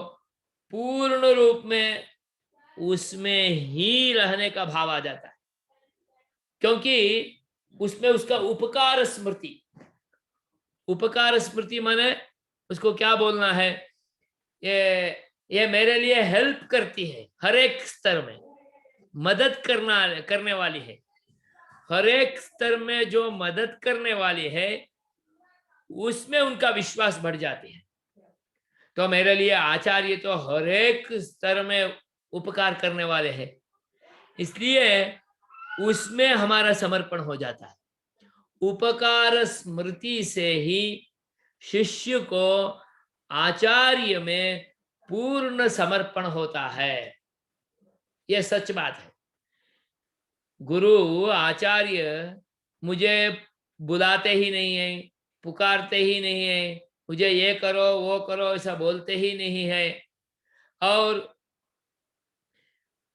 पूर्ण रूप में उसमें ही रहने का भाव आ जाता है। क्योंकि उसमें उसका उपकार स्मृति माने उसको क्या बोलना है, ये मेरे लिए हेल्प करती है, हर एक स्तर में मदद करने वाली है। हर एक स्तर में जो मदद करने वाली है उसमें उनका विश्वास बढ़ जाती है। तो मेरे लिए आचार्य तो हर एक स्तर में उपकार करने वाले हैं, इसलिए उसमें हमारा समर्पण हो जाता है। उपकार स्मृति से ही शिष्य को आचार्य में पूर्ण समर्पण होता है, यह सच बात है। गुरु आचार्य मुझे बुलाते ही नहीं है, पुकारते ही नहीं है, मुझे ये करो वो करो ऐसा बोलते ही नहीं है, और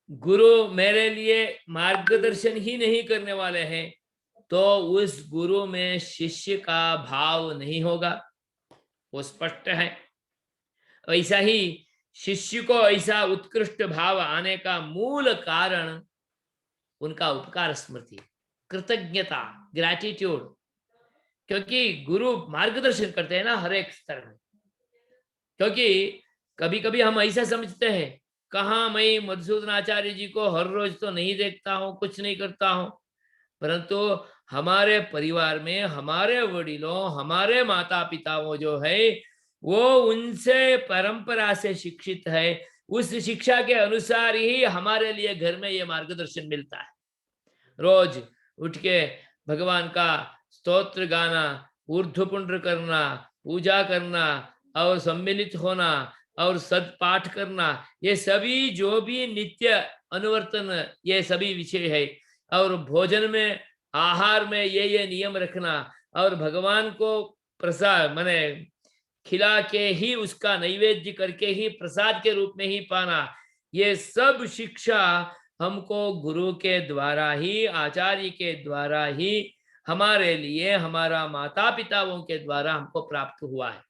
गुरु मेरे लिए मार्गदर्शन ही नहीं करने वाले हैं, तो उस गुरु में शिष्य का भाव नहीं होगा, वो स्पष्ट है। ऐसा ही शिष्य को ऐसा उत्कृष्ट भाव आने का मूल कारण उनका उपकार स्मृति, कृतज्ञता, ग्रैटिट्यूड। क्योंकि गुरु मार्गदर्शन करते हैं ना हर एक स्तर में। क्योंकि कभी कभी हम ऐसा समझते हैं, कहाँ मैं मधुसूदन आचार्य जी को हर रोज तो नहीं देखता हूँ, कुछ नहीं करता हूँ, परंतु हमारे परिवार में हमारे वडिलों, हमारे माता पिताओं जो है वो उनसे परंपरा से शिक्षित है, उस शिक्षा के अनुसार ही हमारे लिए घर में ये मार्गदर्शन मिलता है। रोज उठ के भगवान का स्तोत्र गाना, ऊर्ध्वपुंड्र करना, पूजा करना और सम्मिलित होना और सदपाठ करना, ये सभी जो भी नित्य अनुवर्तन ये सभी विषय है। और भोजन में, आहार में ये नियम रखना, और भगवान को प्रसाद माने खिला के ही, उसका नैवेद्य करके ही, प्रसाद के रूप में ही पाना, ये सब शिक्षा हमको गुरु के द्वारा ही, आचार्य के द्वारा ही, हमारे लिए, हमारा माता पिताओं के द्वारा हमको प्राप्त हुआ है।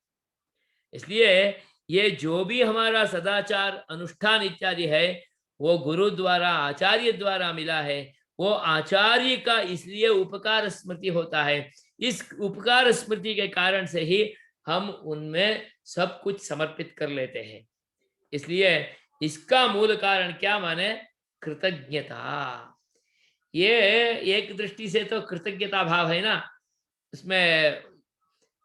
इसलिए ये जो भी हमारा सदाचार अनुष्ठान इत्यादि है, वो गुरु द्वारा, आचार्य द्वारा मिला है। वो आचार्य का इसलिए उपकार स्मृति होता है। इस उपकार स्मृति के कारण से ही हम उनमें सब कुछ समर्पित कर लेते हैं। इसलिए इसका मूल कारण क्या माने? कृतज्ञता। ये एक दृष्टि से तो कृतज्ञता भाव है ना, उसमें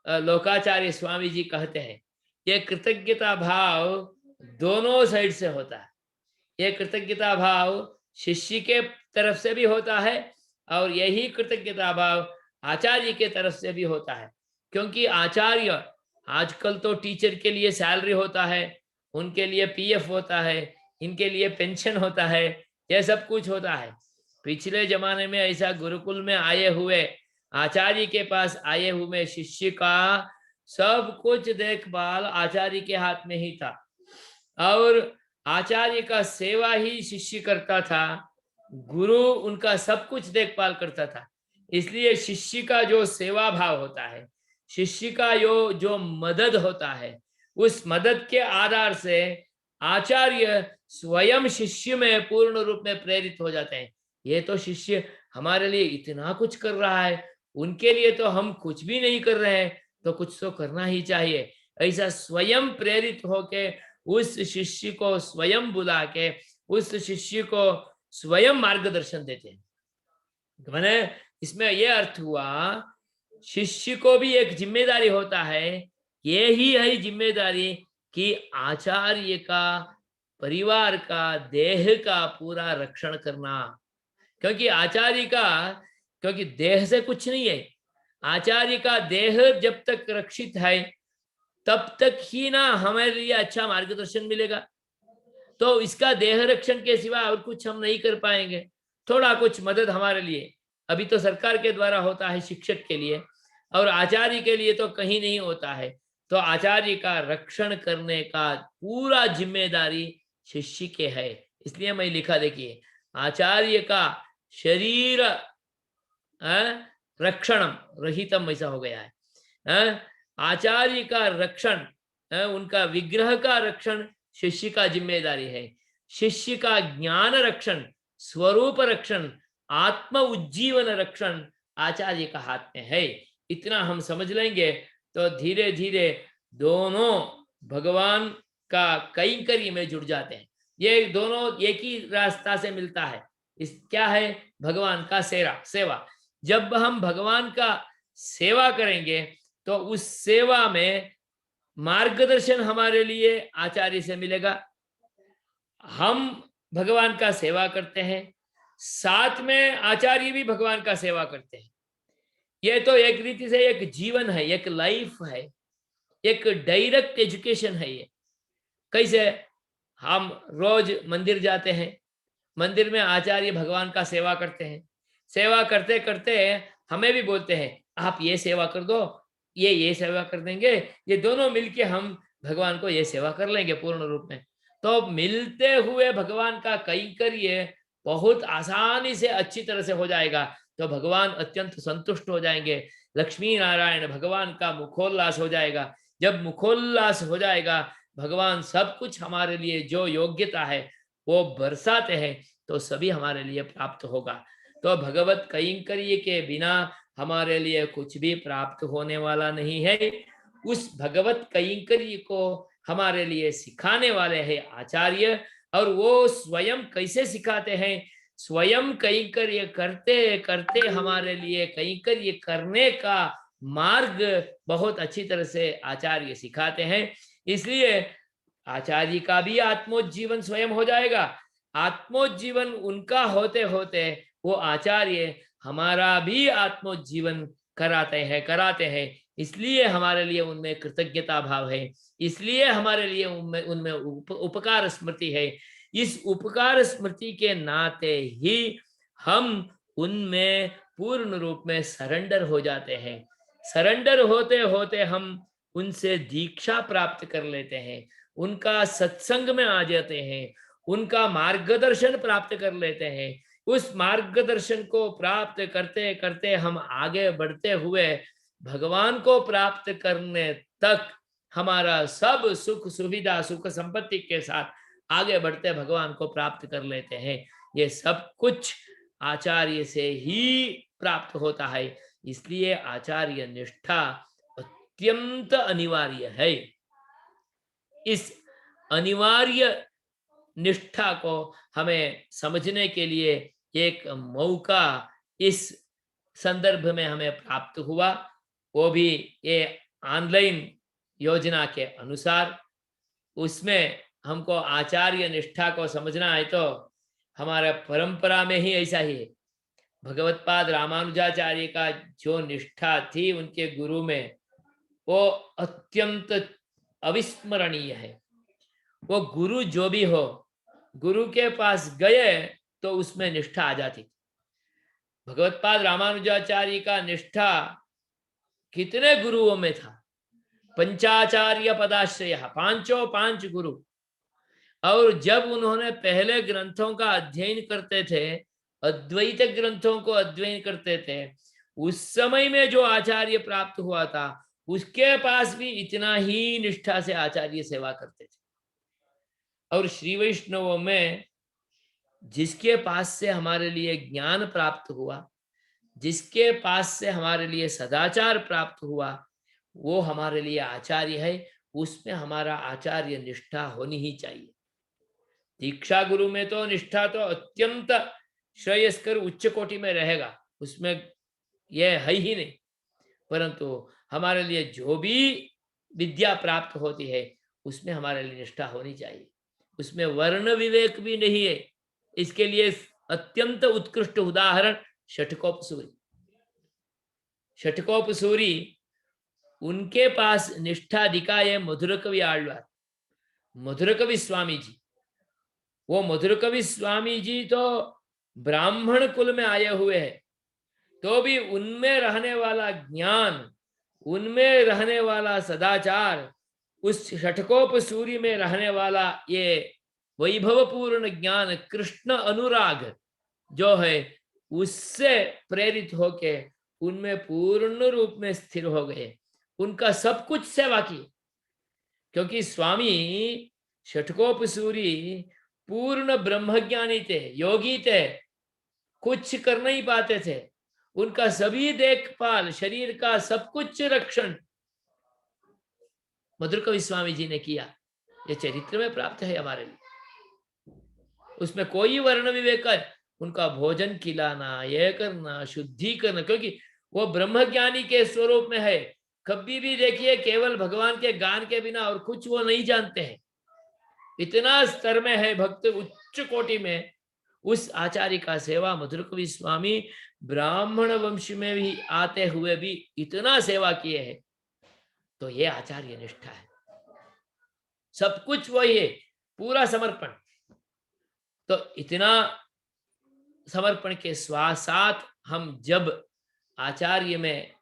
लोकाचार्य स्वामी जी कहते हैं, ये कृतज्ञता भाव दोनों साइड से होता है। ये कृतज्ञता भाव शिष्य के तरफ से भी होता है, और यही कृतज्ञता भाव आचार्य के तरफ से भी होता है। क्योंकि आचार्य, आजकल तो टीचर के लिए सैलरी होता है, उनके लिए पीएफ होता है, इनके लिए पेंशन होता है, यह सब कुछ होता है। पिछले जमाने में ऐसा गुरुकुल में आए हुए, आचार्य के पास आए हुए शिष्य का सब कुछ देखभाल आचार्य के हाथ में ही था, और आचार्य का सेवा ही शिष्य करता था, गुरु उनका सब कुछ देखभाल करता था। इसलिए शिष्य का जो सेवा भाव होता है, शिष्य का जो मदद होता है, उस मदद के आधार से आचार्य स्वयं शिष्य में पूर्ण रूप में प्रेरित हो जाते हैं। ये तो शिष्य हमारे लिए इतना कुछ कर रहा है, उनके लिए तो हम कुछ भी नहीं कर रहे हैं, तो कुछ तो करना ही चाहिए। ऐसा स्वयं प्रेरित होके उस शिष्य को स्वयं बुला के उस शिष्य को स्वयं मार्गदर्शन देते हैं। तो मैंने इसमें यह अर्थ हुआ, शिष्य को भी एक जिम्मेदारी होता है। ये ही है जिम्मेदारी कि आचार्य का, परिवार का, देह का पूरा रक्षण करना। क्योंकि आचार्य का, क्योंकि देह से कुछ नहीं है, आचार्य का देह जब तक रक्षित है तब तक ही ना हमारे लिए अच्छा मार्गदर्शन मिलेगा। तो इसका देह रक्षण के सिवा और कुछ हम नहीं कर पाएंगे। थोड़ा कुछ मदद हमारे लिए अभी तो सरकार के द्वारा होता है शिक्षक के लिए, और आचार्य के लिए तो कहीं नहीं होता है। तो आचार्य का रक्षण करने का पूरा जिम्मेदारी शिष्य के है। इसलिए मैं लिखा, देखिए, आचार्य का शरीर रक्षणम रहितम ऐसा हो गया है। आचार्य का रक्षण, उनका विग्रह का रक्षण शिष्य का जिम्मेदारी है। शिष्य का ज्ञान रक्षण, स्वरूप रक्षण, आत्म उज्जीवन रक्षण आचार्य का हाथ में है। इतना हम समझ लेंगे तो धीरे धीरे दोनों भगवान का कैंकर्य में जुड़ जाते हैं। ये दोनों एक ही रास्ता से मिलता है। इस क्या है? भगवान का सेवा। जब हम भगवान का सेवा करेंगे तो उस सेवा में मार्गदर्शन हमारे लिए आचार्य से मिलेगा। हम भगवान का सेवा करते हैं, साथ में आचार्य भी भगवान का सेवा करते हैं। यह तो एक रीति से एक जीवन है, एक लाइफ है, एक डायरेक्ट एजुकेशन है। ये कैसे? हम रोज मंदिर जाते हैं, मंदिर में आचार्य भगवान का सेवा करते हैं, सेवा करते करते हमें भी बोलते हैं आप ये सेवा कर दो, ये सेवा कर देंगे, ये दोनों मिलके हम भगवान को ये सेवा कर लेंगे पूर्ण रूप में। तो मिलते हुए भगवान का कैंकर्य बहुत आसानी से अच्छी तरह से हो जाएगा। तो भगवान अत्यंत संतुष्ट हो जाएंगे, लक्ष्मी नारायण भगवान का मुखोल्लास हो जाएगा। जब मुखोल्लास हो जाएगा, भगवान सब कुछ हमारे लिए जो योग्यता है वो बरसाते हैं, तो सभी हमारे लिए प्राप्त होगा। तो भगवत कैंकर्य के बिना हमारे लिए कुछ भी प्राप्त होने वाला नहीं है। उस भगवत कैंकर्य को हमारे लिए सिखाने वाले हैं आचार्य, और वो स्वयं कैसे सिखाते हैं? स्वयं कैंकर्य करते करते हमारे लिए कैंकर्य करने का मार्ग बहुत अच्छी तरह से आचार्य सिखाते हैं। इसलिए आचार्य का भी आत्मोज्जीवन स्वयं हो जाएगा। आत्मोज्जीवन उनका होते होते वो आचार्य हमारा भी आत्मोज्जीवन कराते हैं। इसलिए हमारे लिए उनमें कृतज्ञता भाव है, इसलिए हमारे लिए उनमें उपकार स्मृति है। इस उपकार स्मृति के नाते ही हम उनमें पूर्ण रूप में सरेंडर हो जाते हैं। सरेंडर होते होते हम उनसे दीक्षा प्राप्त कर लेते हैं, उनका सत्संग में आ जाते हैं, उनका मार्गदर्शन प्राप्त कर लेते हैं, उस मार्गदर्शन को प्राप्त करते करते हम आगे बढ़ते हुए भगवान को प्राप्त करने तक हमारा सब सुख सुविधा सुख संपत्ति के साथ आगे बढ़ते भगवान को प्राप्त कर लेते हैं। ये सब कुछ आचार्य से ही प्राप्त होता है। इसलिए आचार्य निष्ठा अत्यंत अनिवार्य है। इस अनिवार्य निष्ठा को हमें समझने के लिए एक मौका इस संदर्भ में हमें प्राप्त हुआ, वो भी ये ऑनलाइन योजना के अनुसार। उसमें हमको आचार्य निष्ठा को समझना है तो हमारा परंपरा में ही ऐसा ही है। भगवत्पाद रामानुजाचार्य का जो निष्ठा थी उनके गुरु में, वो अत्यंत अविस्मरणीय है। वो गुरु जो भी हो, गुरु के पास गए तो उसमें निष्ठा आ जाती। भगवत्पाद रामानुजाचार्य का निष्ठा कितने गुरुओं में था? पंचाचार्य पदाश्रय, पांचों पांच गुरु। और जब उन्होंने पहले ग्रंथों का अध्ययन करते थे, अद्वैत ग्रंथों को अध्ययन करते थे, उस समय में जो आचार्य प्राप्त हुआ था, उसके पास भी इतना ही निष्ठा से आचार्य सेवा करते थे। और श्री वैष्णवों में जिसके पास से हमारे लिए ज्ञान प्राप्त हुआ, जिसके पास से हमारे लिए सदाचार प्राप्त हुआ, वो हमारे लिए आचार्य है। उसमें हमारा आचार्य निष्ठा होनी ही चाहिए। दीक्षा गुरु में तो निष्ठा तो अत्यंत श्रेयस्कर उच्च कोटि में रहेगा, उसमें यह है ही नहीं। परंतु हमारे लिए जो भी विद्या प्राप्त होती है, उसमें हमारे लिए निष्ठा होनी चाहिए। उसमें वर्ण विवेक भी नहीं है। इसके लिए अत्यंत उत्कृष्ट उदाहरण षटकोपसूरी। षटकोपसूरी, उनके पास निष्ठा दिखाए मधुर कवि आಳ್वार, मधुर कवि स्वामी जी। वो मधुर कवि स्वामी जी तो ब्राह्मण कुल में आए हुए हैं, तो भी उनमें रहने वाला ज्ञान, उनमें रहने वाला सदाचार, उस षटकोपसूरी में रहने वाला ये वैभवपूर्ण ज्ञान, कृष्ण अनुराग जो है, उससे प्रेरित होके उनमें पूर्ण रूप में स्थिर हो गए। उनका सब कुछ सेवा की, क्योंकि स्वामी षटकोपसूरी पूर्ण ब्रह्मज्ञानी थे, योगी थे, कुछ कर नहीं पाते थे। उनका सभी देखभाल, शरीर का सब कुछ रक्षण मधुर कवि स्वामी जी ने किया। ये चरित्र में प्राप्त है हमारे लिए। उसमें कोई वर्ण विवेक, उनका भोजन खिलाना, यह करना, शुद्धि करना, क्योंकि वो ब्रह्मज्ञानी के स्वरूप में है। कभी भी देखिए, केवल भगवान के गान के बिना और कुछ वो नहीं जानते हैं। इतना स्तर में है भक्त, उच्च कोटि में। उस आचार्य का सेवा मधुर कवि स्वामी ब्राह्मण वंश में भी आते हुए भी इतना सेवा किए हैं। तो ये आचार्य निष्ठा है। सब कुछ वही है, पूरा समर्पण। तो इतना समर्पण के साथ हम जब आचार्य में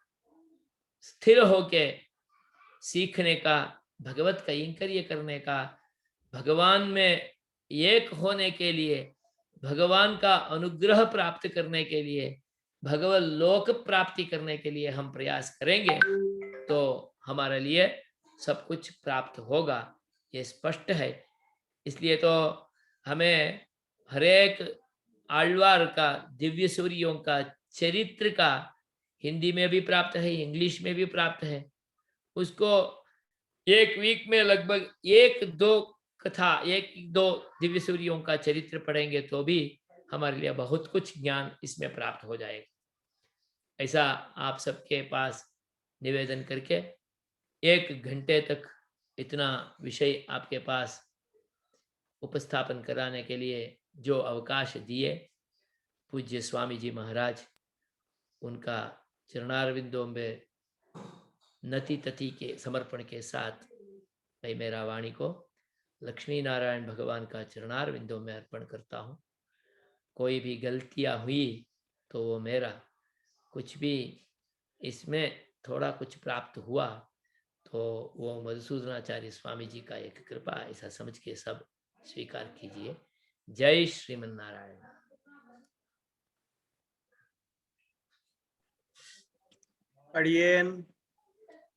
स्थिर होके सीखने का, भगवत कैंकर्य करने का, भगवान में एक होने के लिए, भगवान का अनुग्रह प्राप्त करने के लिए, भगवत लोक प्राप्ति करने के लिए हम प्रयास करेंगे, तो हमारे लिए सब कुछ प्राप्त होगा, ये स्पष्ट है। इसलिए तो हमें हरेक आಳ್वार का, दिव्य सूर्यों का चरित्र का हिंदी में भी प्राप्त है, इंग्लिश में भी प्राप्त है। उसको एक वीक में लगभग एक दो कथा, एक दो दिव्य सूर्यों का चरित्र पढ़ेंगे तो भी हमारे लिए बहुत कुछ ज्ञान इसमें प्राप्त हो जाएगा। ऐसा आप सबके पास निवेदन करके 1 घंटे तक इतना विषय आपके पास उपस्थापन कराने के लिए जो अवकाश दिए पूज्य स्वामी जी महाराज, उनका चरणारविंदों में नति तति के समर्पण के साथ मैं मेरा वाणी को लक्ष्मी नारायण भगवान का चरणारविंदों में अर्पण करता हूँ। कोई भी गलतियाँ हुई तो वो मेरा, कुछ भी इसमें थोड़ा कुछ प्राप्त हुआ तो वो मधुसूदनाचार्य स्वामी जी का एक कृपा, ऐसा समझ के सब स्वीकार कीजिए। जय श्रीमन नारायण। अड़ियन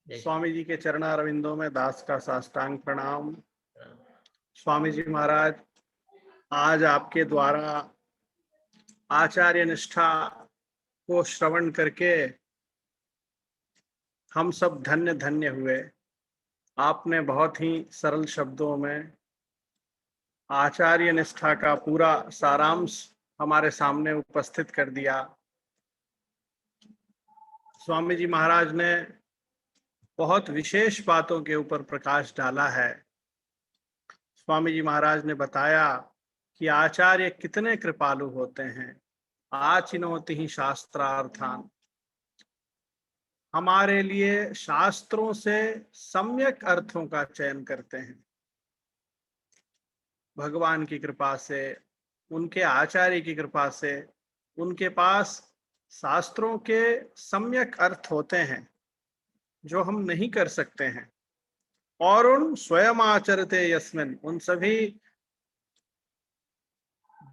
जय स्वामी जी के चरणारविंदों में दास का साष्टांग प्रणाम। श्री- स्वामी जी महाराज, आज आपके द्वारा आचार्य निष्ठा को श्रवण करके हम सब धन्य धन्य हुए। आपने बहुत ही सरल शब्दों में आचार्य निष्ठा का पूरा सारांश हमारे सामने उपस्थित कर दिया। स्वामी जी महाराज ने बहुत विशेष बातों के ऊपर प्रकाश डाला है। स्वामी जी महाराज ने बताया कि आचार्य कितने कृपालु होते हैं। आचिनोति ही शास्त्रार्थान, हमारे लिए शास्त्रों से सम्यक अर्थों का चयन करते हैं। भगवान की कृपा से, उनके आचार्य की कृपा से, उनके पास शास्त्रों के सम्यक अर्थ होते हैं जो हम नहीं कर सकते हैं। और उन स्वयं आचरते यस्मिन, उन सभी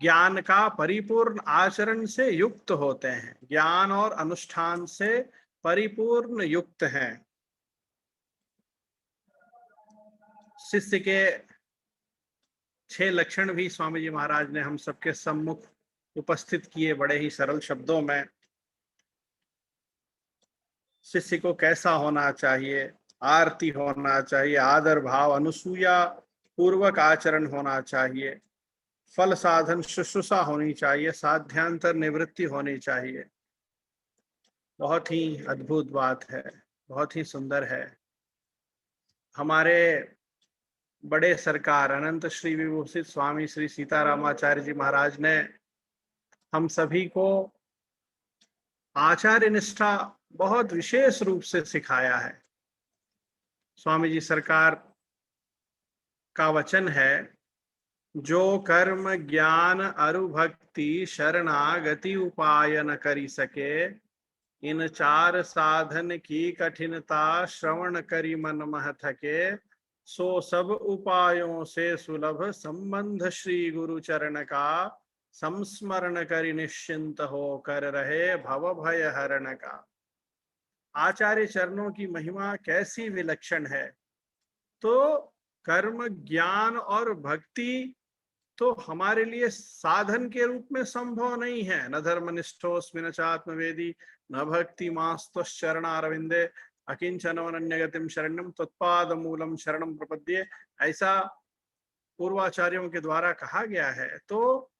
ज्ञान का परिपूर्ण आचरण से युक्त होते हैं, ज्ञान और अनुष्ठान से परिपूर्ण युक्त हैं। शिष्य के 6 लक्षण भी स्वामी जी महाराज ने हम सबके सम्मुख उपस्थित किए बड़े ही सरल शब्दों में। शिष्य को कैसा होना चाहिए? आरती होना चाहिए, आदर भाव अनुसूया पूर्वक आचरण होना चाहिए, फल साधन शुश्रूषा होनी चाहिए, साध्यांतर निवृत्ति होनी चाहिए। बहुत ही अद्भुत बात है, बहुत ही सुंदर है। हमारे बड़े सरकार अनंत श्री विभूषित स्वामी श्री सीतारामाचार्य जी महाराज ने हम सभी को आचार्य निष्ठा बहुत विशेष रूप से सिखाया है। स्वामी जी सरकार का वचन है, जो कर्म ज्ञान अरु भक्ति शरणागति उपाय न करी सके, इन 4 साधन की कठिनता श्रवण करी मन मह थके, सो सब उपायों से सुलभ संबंध श्री गुरु चरण का, संस्मरण करी निश्चिंत हो कर रहे भव भय हरण का। आचार्य चरणों की महिमा कैसी विलक्षण है। तो कर्म ज्ञान और भक्ति तो हमारे लिए साधन के रूप में संभव नहीं है। न धर्मनिष्ठोस्मि न चात्मवेदी न भक्ति मास्तुश्चरणारविंदे अकिंचनोऽन्यगतिं शरण्यं त्वत्पाद मूलम शरणं प्रपद्ये, ऐसा पूर्वाचार्यों के द्वारा कहा गया है। तो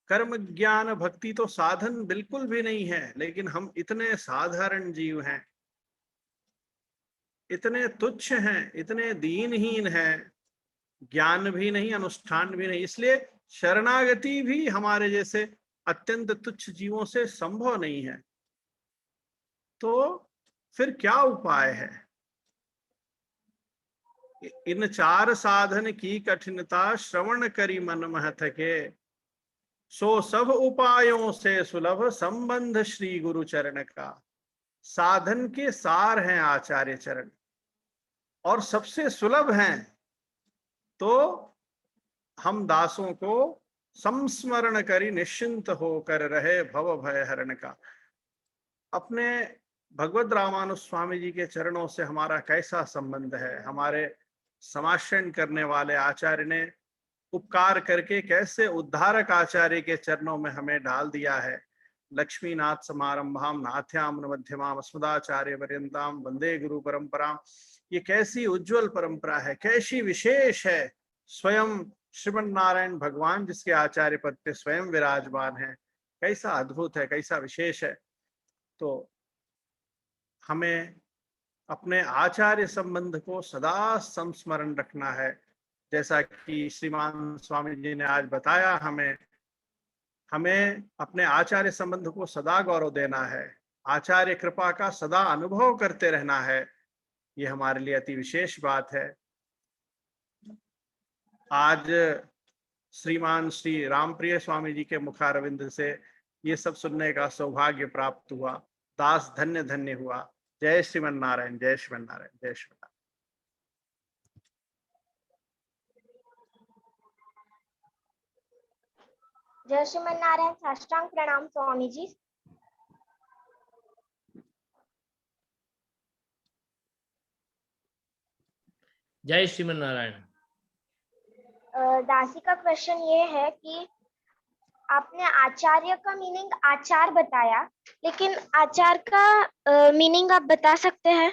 कर्म ज्ञान भक्ति तो साधन बिल्कुल भी नहीं है, लेकिन हम इतने साधारण जीव हैं, इतने तुच्छ हैं, इतने दीनहीन हैं, ज्ञान भी नहीं, अनुष्ठान भी नहीं, इसलिए शरणागति भी हमारे जैसे अत्यंत तुच्छ जीवों से संभव नहीं है। तो फिर क्या उपाय है? इन 4 साधन की कठिनता श्रवण करी मन मह थके, सो सब उपायों से सुलभ संबंध श्री गुरु चरण का। साधन के सार हैं आचार्य चरण और सबसे सुलभ हैं। तो हम दासों को संस्मरण करी निश्चिंत होकर रहे भव भय हरण का। अपने भगवत रामानुज स्वामी जी के चरणों से हमारा कैसा संबंध है? हमारे समाश्रय करने वाले आचार्य ने उपकार करके कैसे उद्धारक आचार्य के चरणों में हमें डाल दिया है। लक्ष्मीनाथ समारंभाम नाथ्याम मध्यमाम अस्मदाचार्य पर्यंताम वंदे गुरु परंपराम। ये कैसी उज्जवल परंपरा है, कैसी विशेष है। स्वयं श्रीमन नारायण भगवान जिसके आचार्य पद पे स्वयं विराजमान है, कैसा अद्भुत है, कैसा विशेष है। तो हमें अपने आचार्य संबंध को सदा संस्मरण रखना है। जैसा कि श्रीमान स्वामी जी ने आज बताया, हमें अपने आचार्य संबंध को सदा गौरव देना है, आचार्य कृपा का सदा अनुभव करते रहना है। ये हमारे लिए अति विशेष बात है। आज श्रीमान श्री रामप्रिय स्वामी जी के मुखारविंद से ये सब सुनने का सौभाग्य प्राप्त हुआ। दास धन्य धन्य हुआ। जय श्रीमन नारायण, जय श्रीमन नारायण, जय श्रीमन नारायण। जय श्रीमन नारायण। साष्टांग प्रणाम स्वामी जी। जय श्रीमन नारायण। दासी का क्वेश्चन ये है कि आपने आचार्य का मीनिंग आचार बताया, लेकिन आचार का मीनिंग आप बता सकते हैं?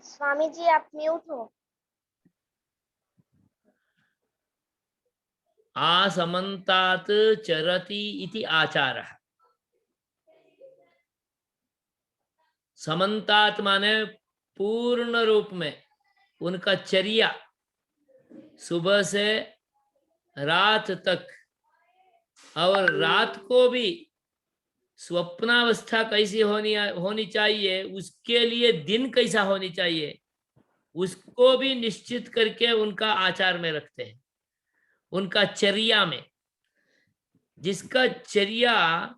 स्वामी जी आप म्यूट हो। आसमन्तात् चरति इति आचारः। समन्तात् माने पूर्ण रूप में उनका चर्या सुबह से रात तक, और रात को भी स्वप्नावस्था कैसी होनी चाहिए, उसके लिए दिन कैसा होनी चाहिए, उसको भी निश्चित करके उनका आचार में रखते हैं, उनका चर्या में। जिसका चर्या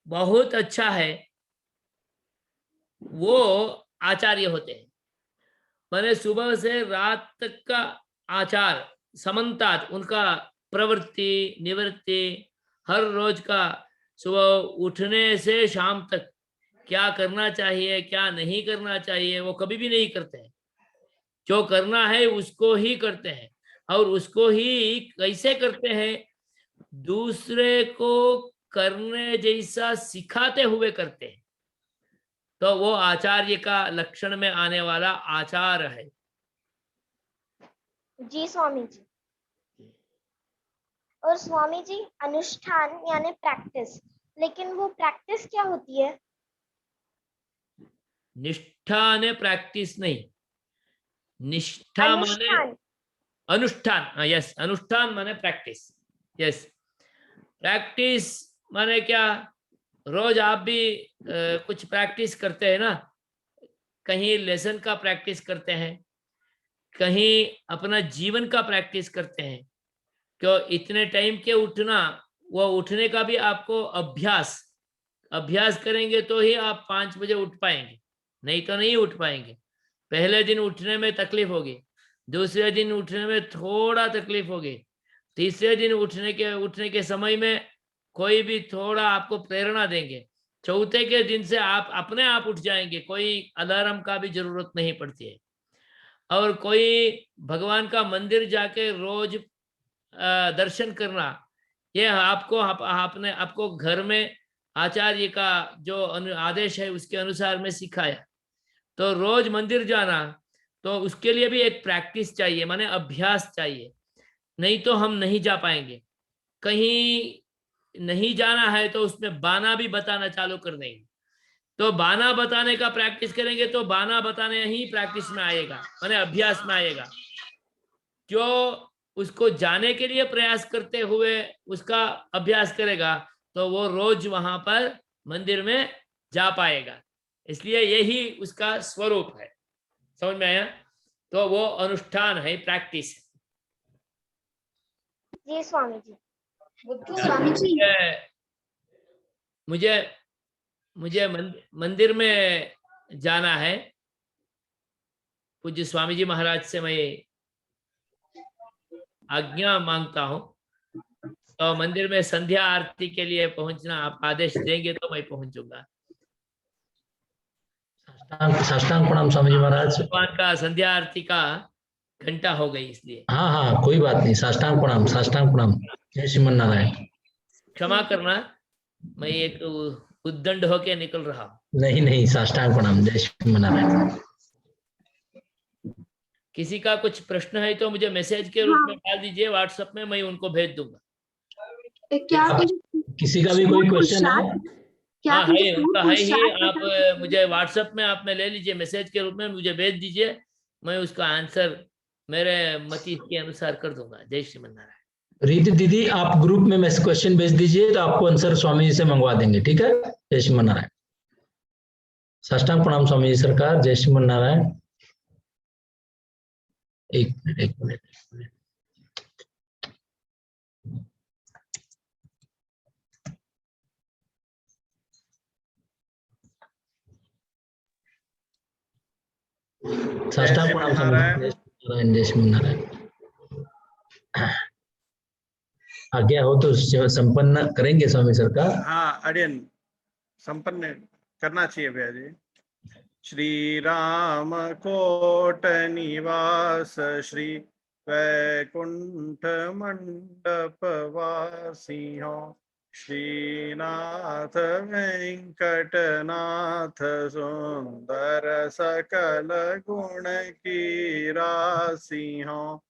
बहुत अच्छा है वो आचार्य होते हैं। माने सुबह से रात तक का आचार समन्तात, उनका प्रवृत्ति निवृत्ति, हर रोज का सुबह उठने से शाम तक क्या करना चाहिए क्या नहीं करना चाहिए वो कभी भी नहीं करते हैं। जो करना है उसको ही करते हैं, और उसको ही कैसे करते हैं, दूसरे को करने जैसा सिखाते हुए करते हैं। तो वो आचार्य का लक्षण में आने वाला आचार है। जी स्वामी जी। और स्वामी जी अनुष्ठान यानी प्रैक्टिस, लेकिन वो प्रैक्टिस क्या होती है? निष्ठा ने प्रैक्टिस नहीं, निष्ठा माने अनुष्ठान। यस, अनुष्ठान माने प्रैक्टिस। यस, प्रैक्टिस माने क्या, रोज आप भी कुछ प्रैक्टिस करते हैं ना, कहीं लेसन का प्रैक्टिस करते हैं, कहीं अपना जीवन का प्रैक्टिस करते हैं। क्यों इतने टाइम के उठना, वो उठने का भी आपको अभ्यास करेंगे तो ही आप 5 बजे उठ पाएंगे, नहीं तो नहीं उठ पाएंगे। पहले दिन उठने में तकलीफ होगी, दूसरे दिन उठने में थोड़ा तकलीफ होगी, तीसरे दिन उठने के समय में कोई भी थोड़ा आपको प्रेरणा देंगे, चौथे के दिन से आप अपने आप उठ जाएंगे, कोई अलार्म का भी जरूरत नहीं पड़ती है। और कोई भगवान का मंदिर जाके रोज दर्शन करना, ये आपको घर में आचार्य का जो आदेश है उसके अनुसार में सिखाया। तो रोज मंदिर जाना, तो उसके लिए भी एक प्रैक्टिस चाहिए, माने अभ्यास चाहिए, नहीं तो हम नहीं जा पाएंगे। कहीं नहीं जाना है तो उसमें बाना भी बताना चालू कर देंगे, तो बाना बताने का प्रैक्टिस करेंगे तो बाना बताने ही प्रैक्टिस में आएगा, माने अभ्यास में आएगा। जो उसको जाने के लिए प्रयास करते हुए उसका अभ्यास करेगा तो वो रोज वहां पर मंदिर में जा पाएगा। इसलिए यही उसका स्वरूप है। समझ में आया? तो वो अनुष्ठान है, प्रैक्टिस। जी स्वामी जी। स्वामी जी मुझे मंदिर में जाना है। पूज्य स्वामी जी महाराज से मैं आज्ञा मांगता हूँ, तो मंदिर में संध्या आरती के लिए पहुंचना आप आदेश देंगे तो मैं पहुंचूंगा। साष्टांग प्रणाम स्वामी जी महाराज। भगवान का संध्या आरती का घंटा हो गई इसलिए। हाँ हाँ कोई बात नहीं, साष्टांग प्रणाम, साष्टांग प्रणाम। जय श्रीमन नारायण। क्षमा करना, मैं एक उद्दंड होके निकल रहा हूँ। नहीं नहीं, साष्टांग प्रणाम, जय श्रीमन नारायण। किसी का कुछ प्रश्न है तो मुझे मैसेज के रूप में डाल दीजिए व्हाट्सएप में, मैं उनको भेज दूंगा। क्या किसी का भी कोई क्वेश्चन है? हाँ है, उनका है ही। आप मुझे व्हाट्सएप में आप में ले लीजिए, मैसेज के रूप में मुझे भेज दीजिए, मैं उसका आंसर मेरे मति के अनुसार कर दूंगा। जय श्रीमन नारायण। रीति दीदी आप ग्रुप में क्वेश्चन भेज दीजिए तो आपको आंसर स्वामी जी से मंगवा देंगे, ठीक है? जय श्रीमन नारायण। साष्टांग प्रणाम स्वामी जी सरकार, जय श्रीमन नारायण। एक मिनट। साष्टांग प्रणाम स्वामी जी, जय श्रीमन नारायण, जय श्रीमन नारायण। आज्ञा हो तो संपन्न करेंगे स्वामी सरकार। हाँ अडियन संपन्न करना चाहिए भैया जी। श्री राम कोट निवास श्री वैकुंठ मंडप वासियो श्रीनाथ वेंकटनाथ सुंदर सकल गुण की रासियो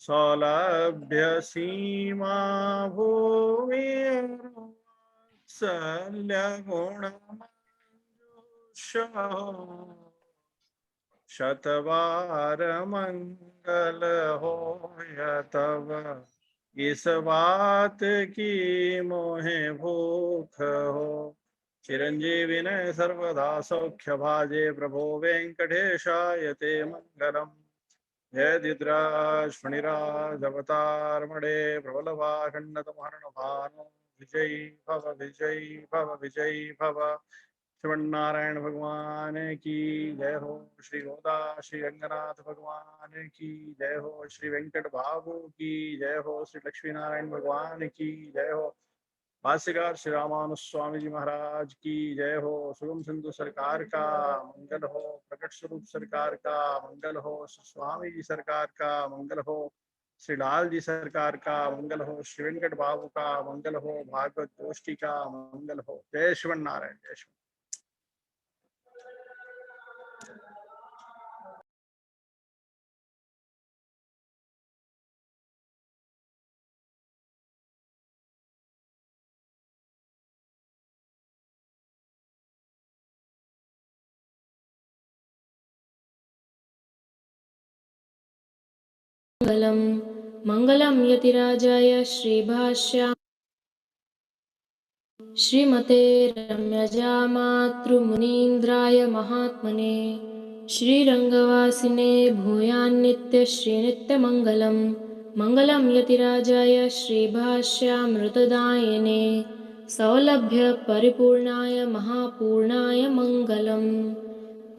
सौलभ्य सीमा भूमि शल्य गुण शतवार मंगल हो तब इस बात की मोहे भूख हो चिरंजीवी ने सर्वदा सौख्य भाजे प्रभो वेंकटेशाय ते मंगलम जय दिद्राज फणिराज अवतार मणे प्रबलभाखंड महरण भानु विजयी भव विजयी भव श्रीमन्नारायण भगवान की जय हो। श्री गोदा श्री रंगनाथ भगवान की जय हो। श्री वेंकट बाबू की जय हो। श्री लक्ष्मी नारायण भगवान की जय हो। भाष्यकार श्री रामानुज स्वामी जी महाराज की जय हो। सुगम सिंधु सरकार का मंगल हो। प्रकट स्वरूप सरकार का मंगल हो। श्री स्वामी जी सरकार का मंगल हो। श्री लाल जी सरकार का मंगल हो। श्री वेंकट बाबू का मंगल हो। भागवत गोष्ठी का मंगल हो। जय श्रीमन नारायण, जय श्री। मंगलम मंगलम यतिराजाय श्रीभाष्या श्रीमते रम्यजामातृमुनीन्द्राय महात्मने श्रीरंगवासिने भूयान्नित्य श्रीनित्यमंगलम मंगलम यतिराजाय श्रीभाष्यामृतदायिने सौलभ्य परिपूर्णाय महापूर्णाय मंगलम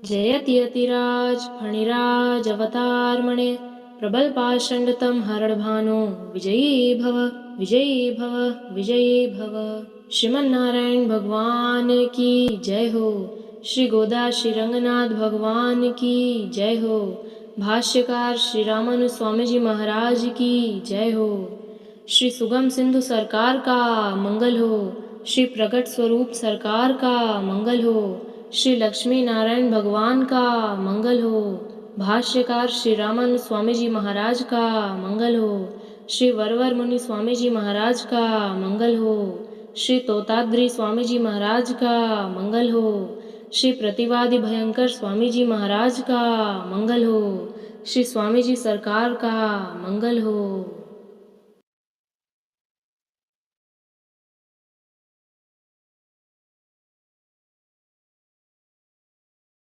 जयति यतिराज फणिराज अवतारमणे प्रबलपाषण्डतम हरणभानो विजयी भव विजयी भव विजयी भव। श्रीमन्नारायण भगवान की जय हो। श्री गोदा श्री रंगनाथ भगवान की जय हो। भाष्यकार श्री रामानुज स्वामी जी महाराज की जय हो। श्री सुगम सिंधु सरकार का मंगल हो। श्री प्रकट स्वरूप सरकार का मंगल हो। श्री लक्ष्मी नारायण भगवान का मंगल हो। भाष्यकार श्री रामानुज स्वामी जी महाराज का मंगल हो। श्री वरवर मुनि स्वामी जी महाराज का मंगल हो। श्री तोताद्री स्वामी जी महाराज का मंगल हो। श्री प्रतिवादी भयंकर स्वामी जी महाराज का मंगल हो। श्री स्वामी जी सरकार का मंगल हो।